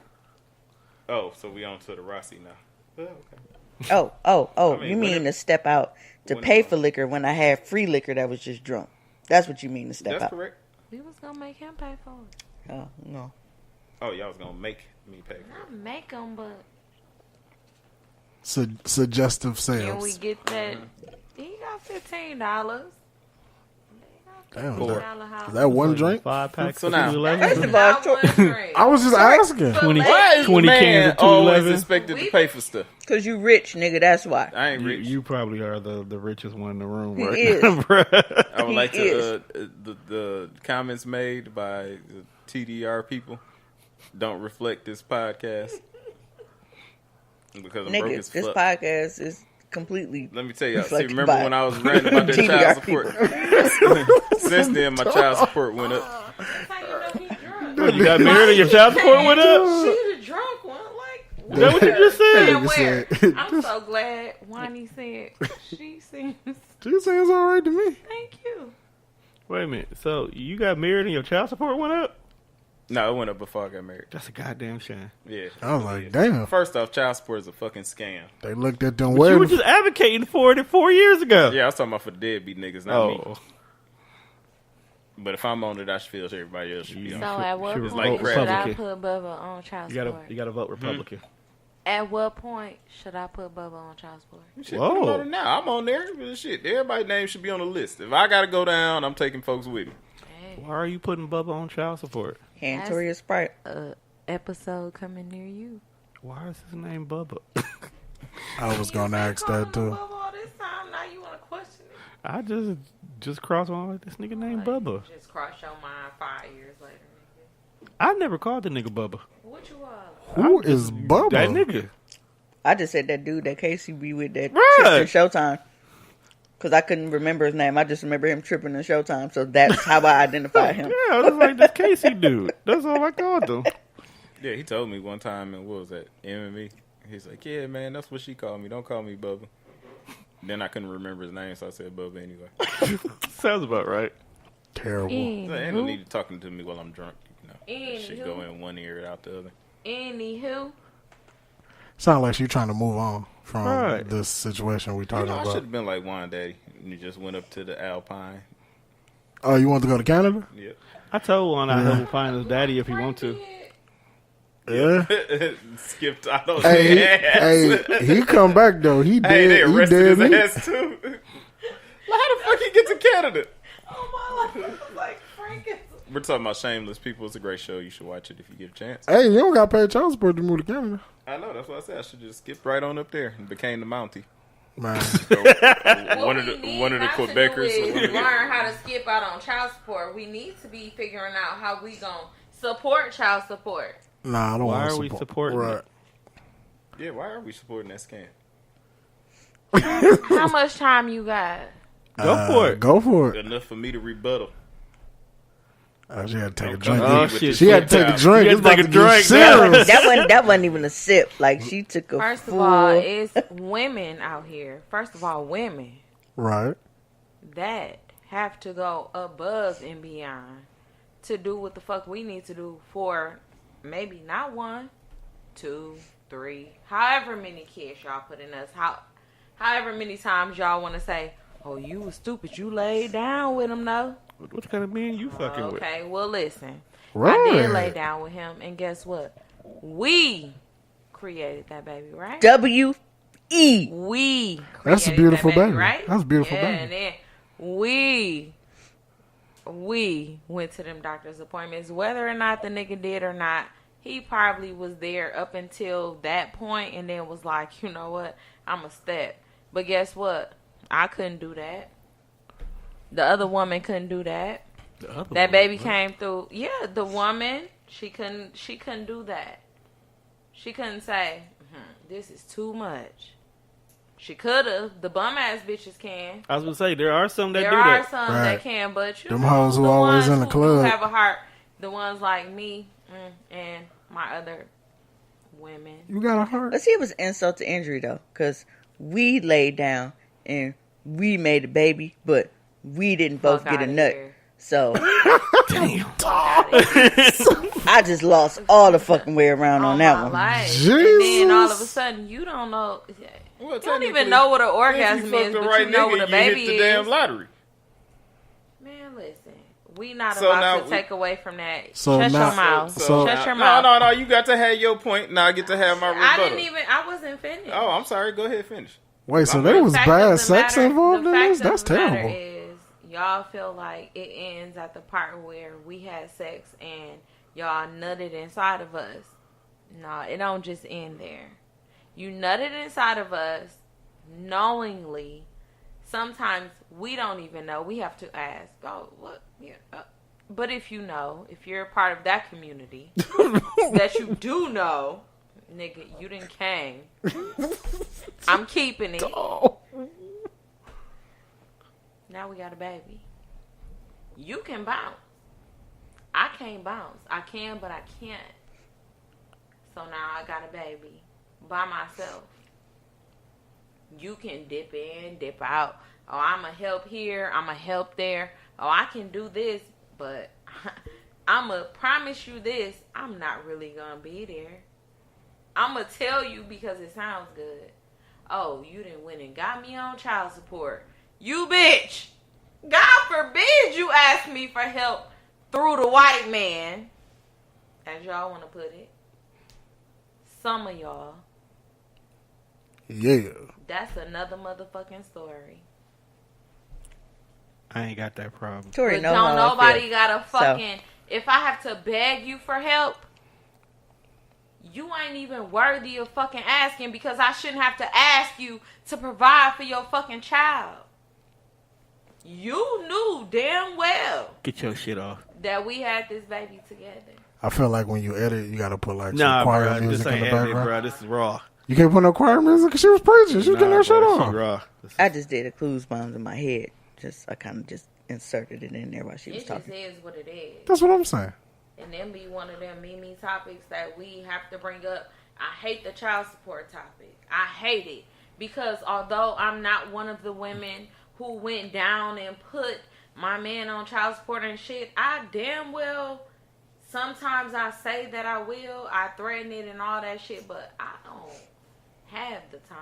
Oh, so we on to the Rossi now. Well, okay. Oh, I mean, you mean whenever- to step out to whenever- pay for liquor when I had free liquor that was just drunk. That's what you mean to step That's out. correct. We was gonna make him pay for it. Oh, no. Oh, y'all was gonna make me pay for it. Not make him, but Suggestive can we sales. get that? He got $15. Damn, $15 is that one drink? 5 packs So of now- 211? First of all, Not one drink. I was just asking. 20 Why is 20 the cans man of always 211? expected to We- pay for stuff? because you rich, nigga, that's why. I ain't You, rich. you probably are the richest one in the room He right is. now, bruh. I would He like is. to the comments made by the TDR people don't reflect this podcast because I'm broke as Nigga, this fuck. podcast is completely. Let me tell y'all. See, reflected remember by when I was ranting about that TDR child support? Since then, my child support went up. That's how you know he drunk. What, you got married and your child support went up? She the drunk one. Like, Is that what you just said? and Nigga where? said- I'm so glad Wani said she seems. She seems all right to me. Thank you. Wait a minute. So you got married and your child support went up? No, it went up before I got married. That's a goddamn shame. Yeah. I was like, damn. First off, child support is a fucking scam. They looked at them But you were weddings. just advocating for it 4 years ago. Yeah, I was talking about for the deadbeat niggas, not me. Oh, But if I'm on it, I should feel everybody else should be Yeah. on So it. at what She was point like should I Republican. put Bubba on child you gotta support? vote Republican. At what point should I put Bubba on child support? Shit, Whoa. put 'em on it now. I'm on there. But shit, everybody's name should be on the list. If I gotta go down, I'm taking folks with me. Hey, Why are you putting Bubba on child support? Hand Tory a Sprite. episode coming near you. Why is his name Bubba? I was gonna ask that too. Bubba all this time. Now you want to question I just crossed my this nigga named Bubba. Just cross your mind 5 years later. I never called the nigga Bubba. What you are? Who is Bubba? That nigga. I just said that dude that Casey be with that Right. tripping Showtime. Because I couldn't remember his name. I just remember him tripping in Showtime. So that's how I identified him. Yeah, I was like this Casey dude. That's all I called him. Yeah, he told me one time, and what was that? MME. He's like, yeah, man, that's what she called me. Don't call me Bubba. Then I couldn't remember his name, so I said Bubba anyway. Sounds about right. Terrible. So ain't no need to talking to me while I'm drunk. You know, shit Anywho. go in one ear out the other. Anywho. Sound like she's trying to move on from Right. this situation we You talking know, I should about. have been like Wine Daddy. And you just went up to the Alpine. Oh, you want to go to Canada? Yep. I told one I help him find his daddy if he want to. Yeah. Skipped out on Hey, his ass. hey, he come back though. He Hey, dead. they He arrested dead. his ass too. Like, how the fuck he get to Canada? Oh, my life was like Frankenstein. We're talking about Shameless People. It's a great show. You should watch it if you get a chance. Hey, you don't got to pay child support to move to Canada, I know. That's what I said. I should just skip right on up there and became the Mountie. man. So, one of the Quebecers. Learn how to skip out on child support. We need to be figuring out how we gonna support child support. Nah, I don't Why want are to we support. supporting Right. it? Yeah, why are we supporting that scam? How much time you got? Go for it. Go for it. Enough for me to rebuttal. She had to take a Don't drink. come Oh, with shit. this She had to take a shit drink. You It's had to about take to a get drink, serious. That wasn't even a sip. Like, she took a First of full... all, it's women out here. First of all, women Right. that have to go above and beyond to do what the fuck we need to do for maybe not 1, 2, 3, however many kids y'all put in us. However many times y'all want to say, "Oh, you was stupid. You laid down with him, though." What kind of man you fucking with? Okay, well, listen. Right. I did lay down with him, and guess what? We created that baby, right? W-E. We created That's a beautiful that baby, baby. right? That's a beautiful yeah, baby. And then we went to them doctor's appointments. Whether or not the nigga did or not, he probably was there up until that point, and then was like, you know what? I'm a step. But guess what? I couldn't do that. The other woman couldn't do that. That baby came through. Yeah, the woman, she couldn't do that. She couldn't say, this is too much. She could have. The bum ass bitches can. I was gonna say there are some that There do are that. some Right. that can, but you Them know, hoes who the always ones in the who club. do have a heart, the ones like me and my other women. You got a heart. Let's see if it was insult to injury, though. Because we laid down and we made a baby, but we didn't both Fuck get a outta nut. here. So Damn. I just lost all the fucking way around on that one. Life. Jesus. And then all of a sudden, you don't know. Well, You don't even know what an orgasm is, but you know what a baby you hit the damn is. lottery. Man, listen. We not So now about to take away from that. So Shut now- your mouth. so- Shut your No, mouth. no, you got to have your point. Now I get to have my rebuttal. I wasn't finished. Oh, I'm sorry. Go ahead, finish. Wait, so The there was fact bad of the sex matter- involved the in fact this? of That's the matter terrible. is, y'all feel like it ends at the part where we had sex and y'all nutted inside of us. No, it don't just end there. You nutted inside of us knowingly. Sometimes we don't even know. We have to ask, oh, what? Yeah. But if you know, if you're a part of that community, that you do know, nigga, you done came. I'm keeping it. Now we got a baby. You can bounce. I can't bounce. I can, but I can't. So now I got a baby by myself. You can dip in, dip out. Oh, I'm going to help here. I'm going to help there. Oh, I can do this, but I'm going to promise you this. I'm not really going to be there. I'm going to tell you because it sounds good. Oh, you done went and got me on child support. You bitch. God forbid you ask me for help through the white man. As y'all want to put it. Some of y'all. Yeah. That's another motherfucking story. I ain't got that problem. Tori But know don't how I nobody feel. gotta fucking... If I have to beg you for help, you ain't even worthy of fucking asking because I shouldn't have to ask you to provide for your fucking child. You knew damn well Get your shit off. that we had this baby together. I feel like when you edit, you gotta put like Nah, some choir bro. This music in ain't the edit, background. bro. This is raw. You can't put no choir music. She was preaching. She was getting that shit bro, she on. raw. I just did a clues bombs in my head. I kind of just inserted it in there while she was It just talking. is what it is. That's what I'm saying. And then be one of them Mimi topics that we have to bring up. I hate the child support topic. I hate it. Because although I'm not one of the women who went down and put my man on child support and shit, I damn well, sometimes I say that I will. I threaten it and all that shit, but I don't have the time.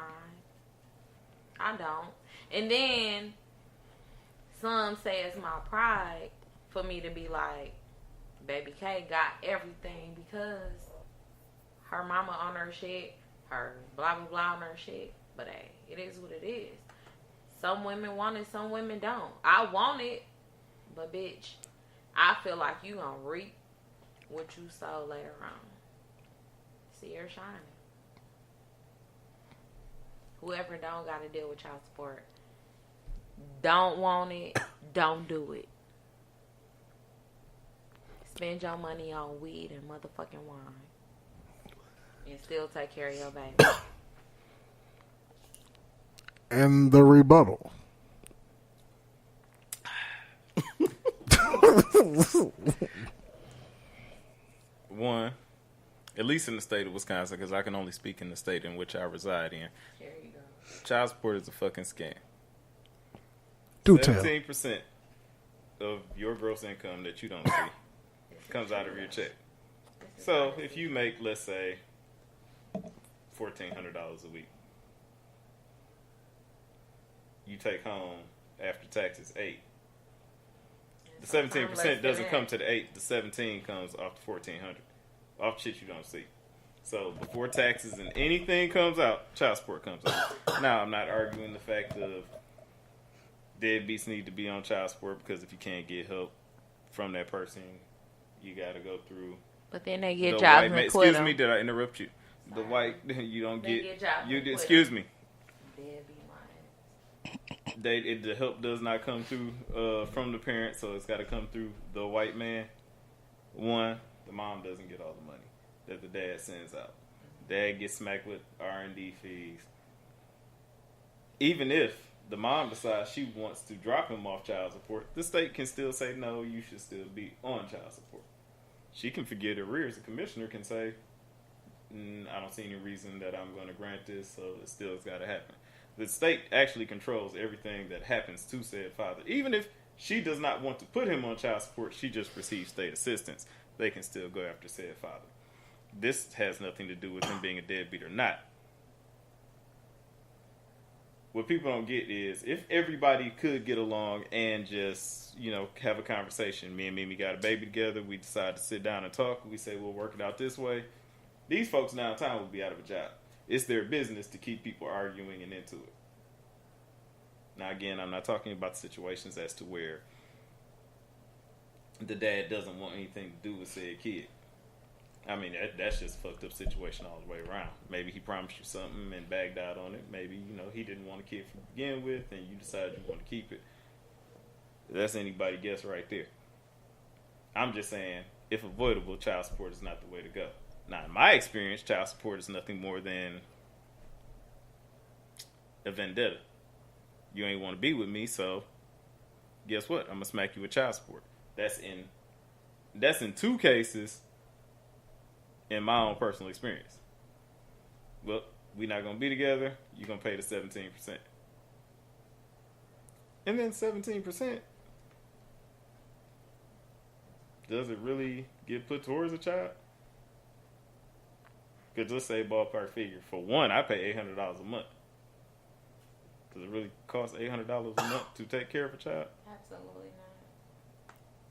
I don't. And then some say it's my pride for me to be like, Baby K got everything because her mama on her shit, her blah blah blah on her shit. But hey, it is what it is. Some women want it, some women don't. I want it, but bitch, I feel like you gonna reap what you sow later on. See her shining. Whoever don't gotta deal with child support, don't want it, don't do it. Spend your money on weed and motherfucking wine. And still take care of your baby. And the rebuttal. One, at least in the state of Wisconsin, because I can only speak in the state in which I reside in. There you go. Child support is a fucking scam. Do tell. 17% of your gross income that you don't see comes out of your check. So if you make, let's say, $1,400 a week, you take home after taxes $8. The 17% doesn't come to the 8. The 17 comes off the 1,400, off shit you don't see. So before taxes and anything comes out, child support comes out. Now I'm not arguing the fact of deadbeats need to be on child support, because if you can't get help from that person, you got to go through. But then they get the jobs white and man. quit Excuse them. me, did I interrupt you? The white you don't They get. get jobs You and quit excuse them. me. Deadbeat minds. The help does not come through from the parent, so it's got to come through the white man. One, the mom doesn't get all the money that the dad sends out. Dad gets smacked with R&D fees. Even if the mom decides she wants to drop him off child support, the state can still say, no, you should still be on child support. She can forget arrears. The commissioner can say, I don't see any reason that I'm going to grant this, so it still has got to happen. The state actually controls everything that happens to said father. Even if she does not want to put him on child support, she just receives state assistance. They can still go after said father. This has nothing to do with him being a deadbeat or not. What people don't get is, if everybody could get along and just, have a conversation. Me and Mimi got a baby together. We decide to sit down and talk. We say we'll work it out this way. These folks downtown will be out of a job. It's their business to keep people arguing and into it. Now, again, I'm not talking about the situations as to where the dad doesn't want anything to do with said kid. I mean, that's just a fucked up situation all the way around. Maybe he promised you something and bagged out on it. Maybe, he didn't want a kid to begin with and you decided you want to keep it. That's anybody guess right there. I'm just saying, if avoidable, child support is not the way to go. Now, in my experience, child support is nothing more than a vendetta. You ain't want to be with me, so guess what? I'm going to smack you with child support. That's in 2 cases in my own personal experience. Well, we're not going to be together. You're going to pay the 17%. And then 17%, does it really get put towards a child? Because let's say ballpark figure. For one, I pay $800 a month. Does it really cost $800 a month to take care of a child? Absolutely not.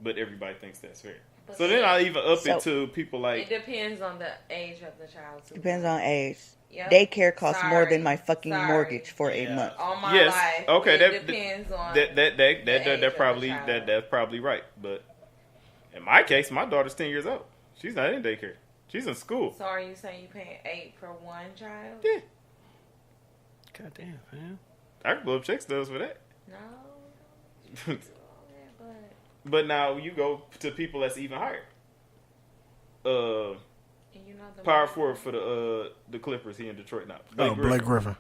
But everybody thinks that's fair. But So then I even up So- it to people like, It depends on the age of the child, too. Depends on age. Yep. Daycare costs more Sorry. than my fucking Sorry. mortgage for a Yeah. month. On my yes, life. okay, It depends on the age that of probably the child. that's probably right. But in my case, my daughter's 10 years old. She's not in daycare. She's in school. So are you saying you paying $8 for one child? Yeah, Goddamn, man. I can blow up check stubs for that. No. But now you go to people that's even higher. And you know the Power forward for the Clippers here in Detroit now. Blake Griffin.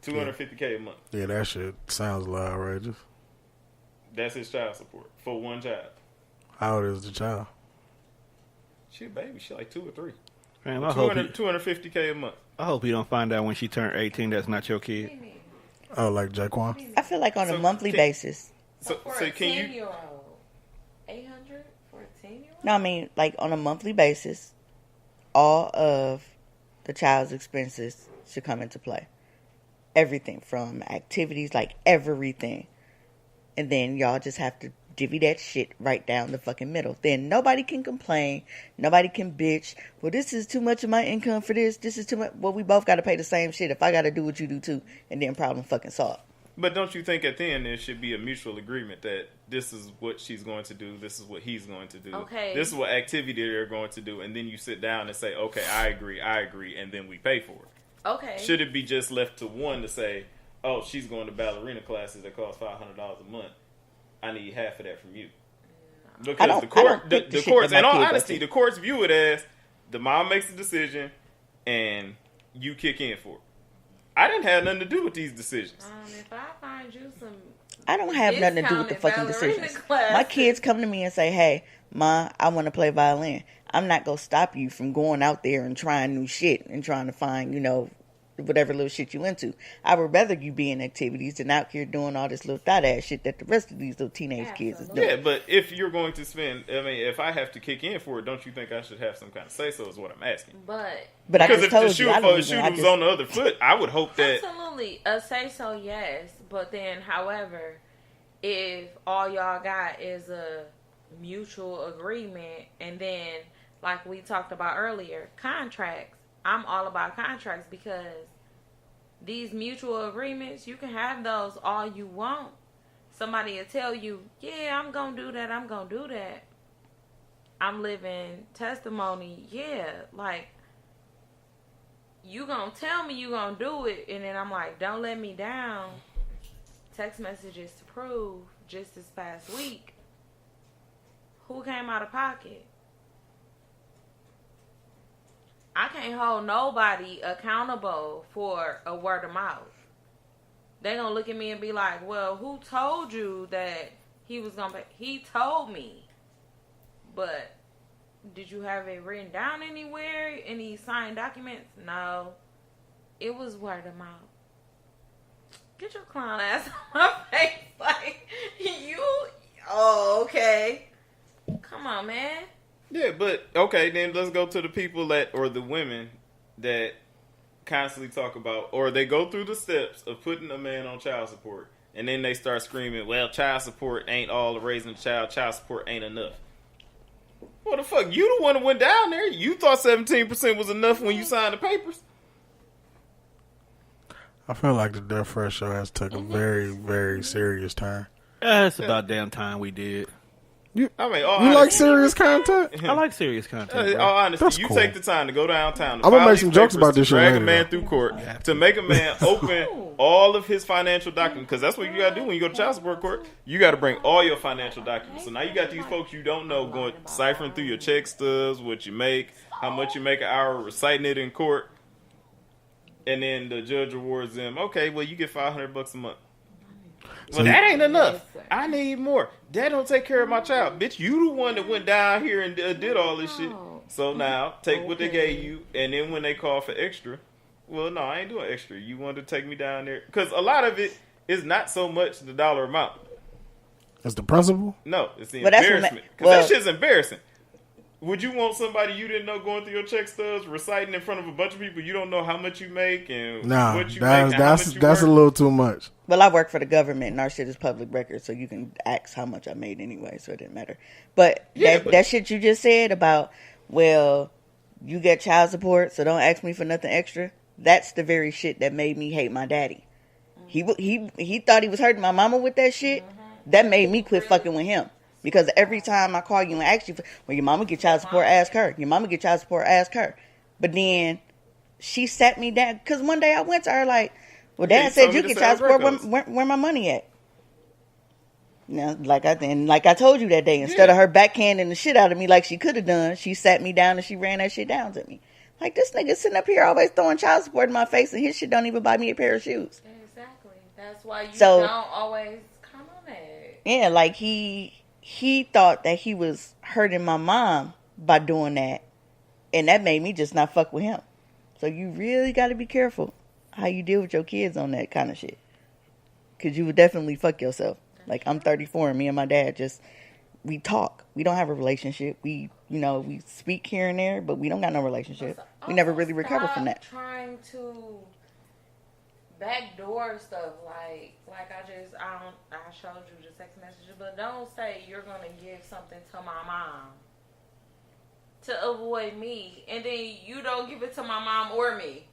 $250K a month. Yeah, that shit sounds a little outrageous. That's his child support for one child. How old is the child? She a baby. She like 2 or 3. Man, I hope $250K a month. I hope you don't find out when she turned 18 that's not your kid. Oh, like Jaquan? I feel like on a So monthly can- basis. So for a can you? 10-year-old, 800 for a 10-year-old? No, I mean, like on a monthly basis, all of the child's expenses should come into play. Everything from activities, like everything. And then y'all just have to divvy that shit right down the fucking middle. Then nobody can complain. Nobody can bitch. Well, this is too much of my income for this. This is too much. Well, we both got to pay the same shit. If I got to do what you do too, and then problem fucking solved. But don't you think at the end there should be a mutual agreement that this is what she's going to do, this is what he's going to do, Okay. this is what activity they're going to do, and then you sit down and say, okay, I agree, and then we pay for it. Okay. Should it be just left to one to say, oh, she's going to ballerina classes that cost $500 a month. I need half of that from you. Because the courts, in all honesty, the courts view it as the mom makes the decision and you kick in for it. I didn't have nothing to do with these decisions. If I find you some, I don't have nothing to do with the fucking ballerina decisions. classes. My kids come to me and say, hey, Ma, I want to play violin. I'm not going to stop you from going out there and trying new shit and trying to find, whatever little shit you into. I would rather you be in activities than out here doing all this little thot ass shit that the rest of these little teenage kids is doing. Yeah, but if you're going to spend, if I have to kick in for it, don't you think I should have some kind of say so is what I'm asking. but I Because just if the told shoe you, I don't was even, on the other foot, I would hope that. absolutely, a say so, yes. But then, however, if all y'all got is a mutual agreement, and then, like we talked about earlier, contracts. I'm all about contracts because these mutual agreements, you can have those all you want. Somebody will tell you, yeah, I'm going to do that, I'm going to do that. I'm living testimony, yeah, like, you going to tell me you going to do it, and then I'm like, don't let me down. Text messages to prove just this past week. Who came out of pocket? I can't hold nobody accountable for a word of mouth. They're going to look at me and be like, well, who told you that he was going to pay? He told me. But did you have it written down anywhere? Any signed documents? No. It was word of mouth. Get your clown ass on my face. Like, oh, okay. Come on, man. Yeah, but okay, then let's go to the people or the women that constantly talk about, or they go through the steps of putting a man on child support, and then they start screaming, well, child support ain't all of raising a child support ain't enough. What the fuck? You the one that went down there. You thought 17% was enough when you signed the papers. I feel like the Death Fresh show has took a very, very serious turn. It's about damn time we did. You honesty, like serious content? I like serious content. All honesty, That's you cool. take the time to go downtown. To I'm gonna file make these some jokes papers, about this to shit drag later, a man though. through court, to make a man open all of his financial documents, because that's what you gotta do when you go to child support court. You gotta bring all your financial documents. So now you got these folks you don't know going ciphering through your check stubs, what you make, how much you make an hour, reciting it in court, and then the judge awards them. Okay, well you get $500 a month. Well, that ain't enough. I need more. That don't take care of my child. Bitch, you the one that went down here and did all this shit. So now, take what they gave you, and then when they call for extra, well, no, I ain't doing extra. You wanted to take me down there? Because a lot of it is not so much the dollar amount. That's the principle? No, it's the Well, that's what embarrassment. well- Because that shit's embarrassing. Would you want somebody you didn't know going through your check stubs, reciting in front of a bunch of people you don't know how much you make and Nah, what you make and how much you that's a work? little too much. Well, I work for the government, and our shit is public record, so you can ask how much I made anyway, so it didn't matter. But, Yeah, that shit you just said about, well, you get child support, so don't ask me for nothing extra, that's the very shit that made me hate my daddy. He thought he was hurting my mama with that shit. That made me quit fucking with him. Because every time I call you and ask you, well, your mama get child support, ask her. Your mama get child support, ask her. But then she sat me down. Because one day I went to her like, Well, Yeah, Dad you said told me you the get same child support. records. Where my money at? Now, like I told you that day, instead of her backhanding the shit out of me like she could have done, she sat me down and she ran that shit down to me. Like, this nigga sitting up here always throwing child support in my face, and his shit don't even buy me a pair of shoes. Exactly. That's why you So- don't always come on it. Yeah, like he thought that he was hurting my mom by doing that, and that made me just not fuck with him. So you really got to be careful how you deal with your kids on that kind of shit, because you would definitely fuck yourself. Like, I'm 34 and me and my dad we talk. We don't have a relationship. We speak here and there, but we don't got no relationship. We never really recovered from that. Trying to backdoor stuff like I showed you the text messages, but don't say you're gonna give something to my mom to avoid me, and then you don't give it to my mom or me.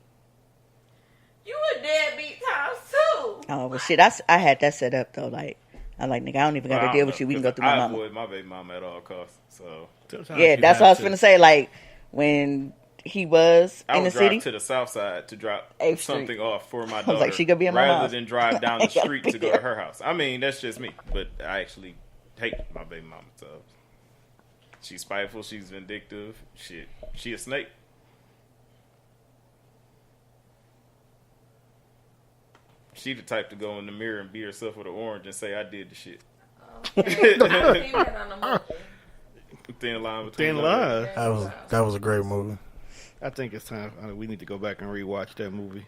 You a deadbeat times two. Oh, well, shit, I had that set up, though. Like, I'm like, nigga, I don't even got to deal with you. We can go through my I mama. avoid my baby mama at all costs. So Yeah, that's what I was finna say. Like, when he was I in the would drive city, to the south side to drop 8th Street. something off for my was daughter. like, she gonna be at my rather house. than drive down the Gotta street be to go here. to her house. I mean, that's just me. But I actually hate my baby mama. So she's spiteful. She's vindictive. Shit, she a snake. She the type to go in the mirror and beat herself with an orange and say, "I did the shit." Okay. I seen that on the movie. Thin line between Thin love. Line. That was a great movie. I think it's time. We need to go back and rewatch that movie.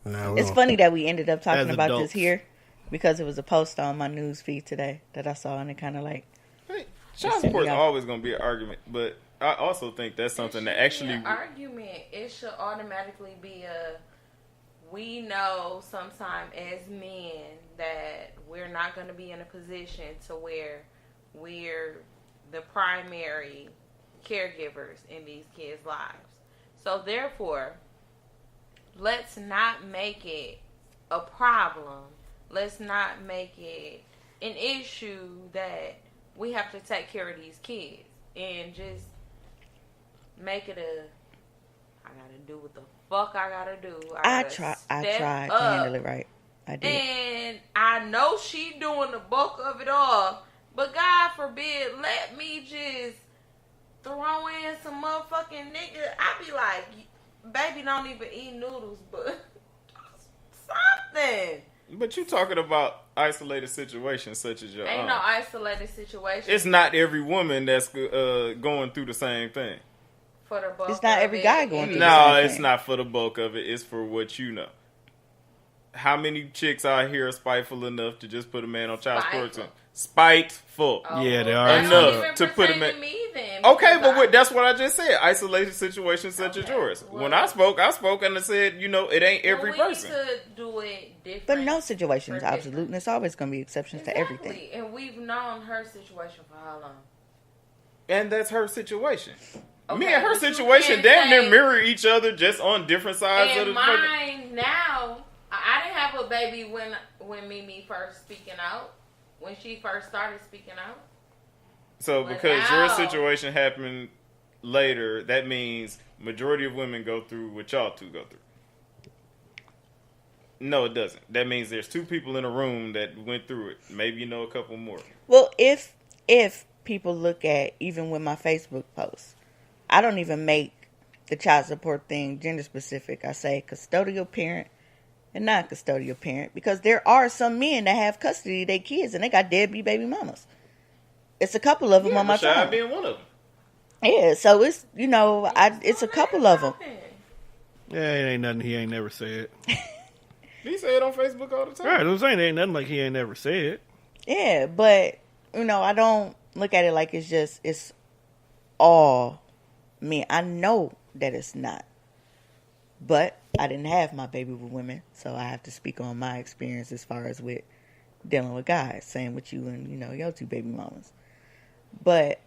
Now It's funny that we ended up talking As about adults. this here because it was a post on my news feed today that I saw, and it kind of like, Hey, child set me support is off. always going to be an argument, but I also think that's something that actually. An argument. It should automatically be we know sometime as men that we're not going to be in a position to where we're the primary caregivers in these kids' lives. So therefore, let's not make it a problem. Let's not make it an issue that we have to take care of these kids, and just make it I gotta do what the fuck I gotta do. I gotta tried step to up. handle it right. I did. And I know she doing the bulk of it all, but God forbid, let me just throw in some motherfucking nigga. I be like, baby don't even eat noodles, but something. But you talking about isolated situations such as your Ain't own. no isolated situation. It's not every woman that's going through the same thing. For the bulk It's not of every it. guy going through the No, same it's thing. not for the bulk of it. It's for what you know. How many chicks out here are spiteful enough to just put a man on child support? Spiteful. Spiteful. Oh, Yeah, they well, are. that don't Enough even to put 'em pertain in- to me then, Okay, because but that's what I just said. Isolated situations such as Okay, yours. well- When I spoke and I said, it ain't every well, we person. need to do it different. But no situation is for absolute, different. and there's always going to be exceptions to everything. Exactly. And we've known her situation for how long? And that's her situation. Okay, Me and her but you situation can't damn near say- mirror each other, just on different sides of And the fucking. mine now, I didn't have a baby when Mimi first speaking out, when she first started speaking out. So But because your now- situation happened later, that means majority of women go through what y'all two go through. No, it doesn't. That means there's two people in a room that went through it. Maybe you know a couple more. Well, if people look at, even with my Facebook posts, I don't even make the child support thing gender specific. I say custodial parent and non-custodial parent, because there are some men that have custody of their kids and they got deadbeat baby mamas. It's a couple of them on my Rashad phone. being one of them. Yeah, so it's it's a couple of them. Yeah, it ain't nothing he ain't never said. He say it on Facebook all the time. Right, I'm saying it ain't nothing like he ain't never said. Yeah, but I don't look at it like it's all me. I know that it's not. But I didn't have my baby with women, so I have to speak on my experience as far as with dealing with guys, same with you and your two baby mamas. But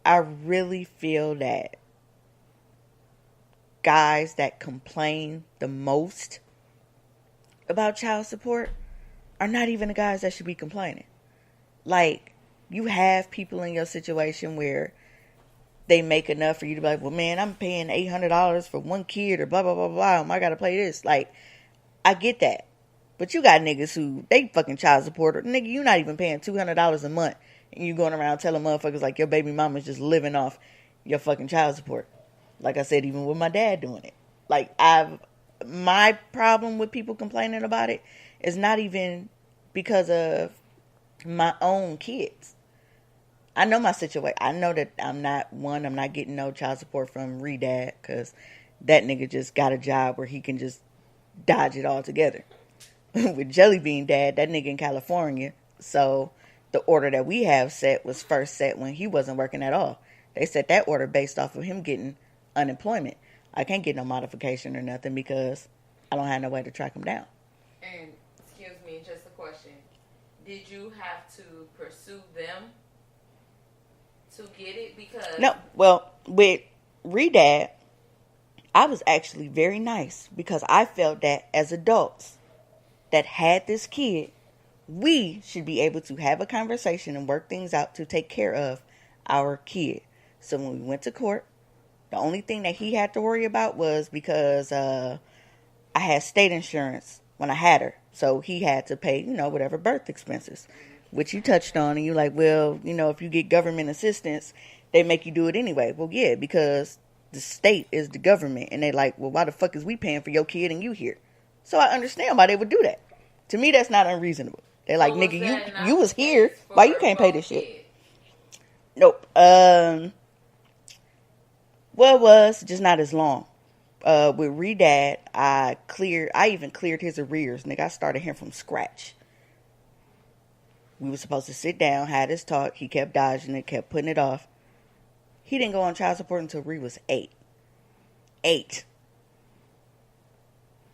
I really feel that guys that complain the most about child support are not even the guys that should be complaining. Like, you have people in your situation where they make enough for you to be like, well, man, I'm paying $800 for one kid or blah, blah, blah, blah. I got to pay this. Like, I get that. But you got niggas who, they fucking child support. Nigga, you not even paying $200 a month. And you going around telling motherfuckers like your baby mama's just living off your fucking child support. Like I said, even with my dad doing it. Like, my problem with people complaining about it is not even because of my own kids. I know my situation. I know that I'm not getting no child support from Redad, because that nigga just got a job where he can just dodge it all together. With Jelly Bean Dad, that nigga in California, so the order that we have set was first set when he wasn't working at all. They set that order based off of him getting unemployment. I can't get no modification or nothing because I don't have no way to track him down. And, excuse me, just a question. Did you have to pursue them to get it? Because... No, well, with Redad, I was actually very nice because I felt that as adults that had this kid, we should be able to have a conversation and work things out to take care of our kid. So when we went to court, the only thing that he had to worry about was because I had state insurance when I had her. So he had to pay, whatever birth expenses, which you touched on. And you're like, well, if you get government assistance, they make you do it anyway. Well, yeah, because the state is the government. And they like, well, why the fuck is we paying for your kid and you here? So I understand why they would do that. To me, that's not unreasonable. They're like, nigga, you was here. Why you can't pay this shit? Nope. Well, it was just not as long. With Redad, I even cleared his arrears. Nigga, I started him from scratch. We were supposed to sit down, had this talk. He kept dodging it, kept putting it off. He didn't go on child support until Ree was 8. 8.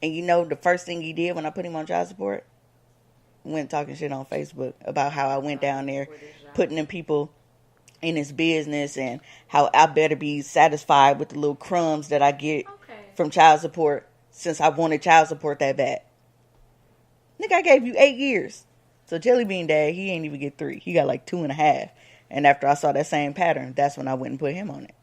And the first thing he did when I put him on child support? Went talking shit on Facebook about how I went down there putting them people in his business and how I better be satisfied with the little crumbs that I get from child support since I wanted child support that bad. Nigga, I gave you 8 years. So Jelly Bean Dad, he ain't even get 3. He got like 2.5. And after I saw that same pattern, that's when I went and put him on it.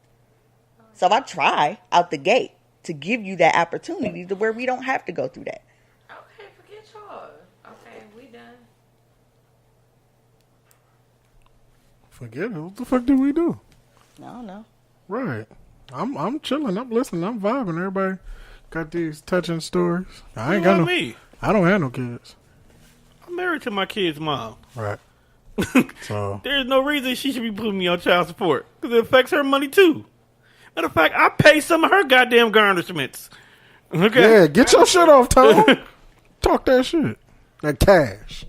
So I try out the gate to give you that opportunity to where we don't have to go through that. Okay, forget y'all. Okay, we done. Forget it. What the fuck did we do? I don't know. Right. I'm chilling. I'm listening. I'm vibing. Everybody got these touching stories. I ain't got no. Me. I don't have no kids. I'm married to my kid's mom. Right. So there's no reason she should be putting me on child support because it affects her money too. Matter of fact, I pay some of her goddamn garnishments. Okay. Yeah, get your shit off, Tom. Talk that shit. That cash.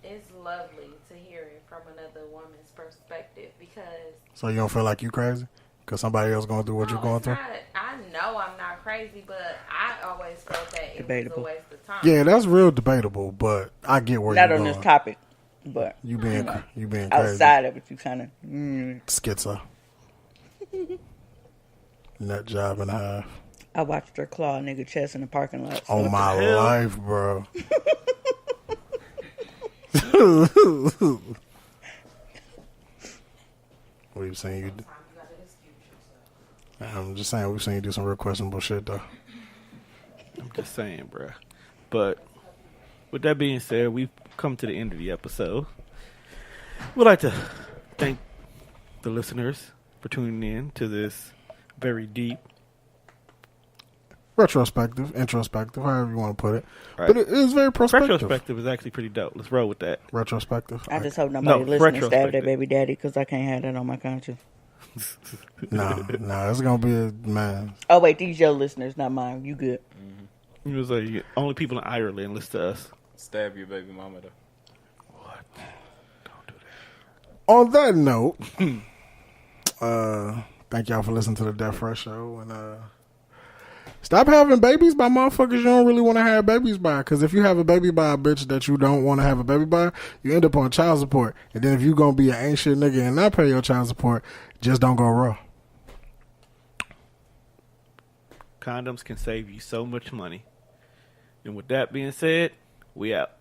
It's lovely to hear it from another woman's perspective because... So you don't feel like you crazy? Because somebody else going through what you're going through? I know I'm not crazy, but I always felt that it was a waste of time. Yeah, that's real debatable, but I get where you're going. Not on this topic, but... You being crazy. Outside of it, you kind of... Schizo. Nut job and a half. I watched her claw a nigga chest in the parking lot. Oh, my life, bro. We've seen you. I'm just saying, we've seen you do some real questionable shit, though. I'm just saying, bro. But with that being said, we've come to the end of the episode. We'd like to thank the listeners for tuning in to this very deep, retrospective, introspective, however you want to put it. Right. But it is very prospective. Retrospective is actually pretty dope. Let's roll with that. Retrospective. I just hope nobody listening to stab that baby daddy because I can't have that on my conscience. No, it's going to be a man. Oh, wait, these your listeners, not mine. You good. Mm-hmm. It was like only people in Ireland listen to us. Stab your baby mama, though. What? Don't do that. On that note, thank y'all for listening to the Death Fresh Show. And stop having babies by motherfuckers you don't really want to have babies by. Because if you have a baby by a bitch that you don't want to have a baby by, you end up on child support. And then if you going to be an ain't shit nigga and not pay your child support, just don't go raw. Condoms can save you so much money. And with that being said, we out.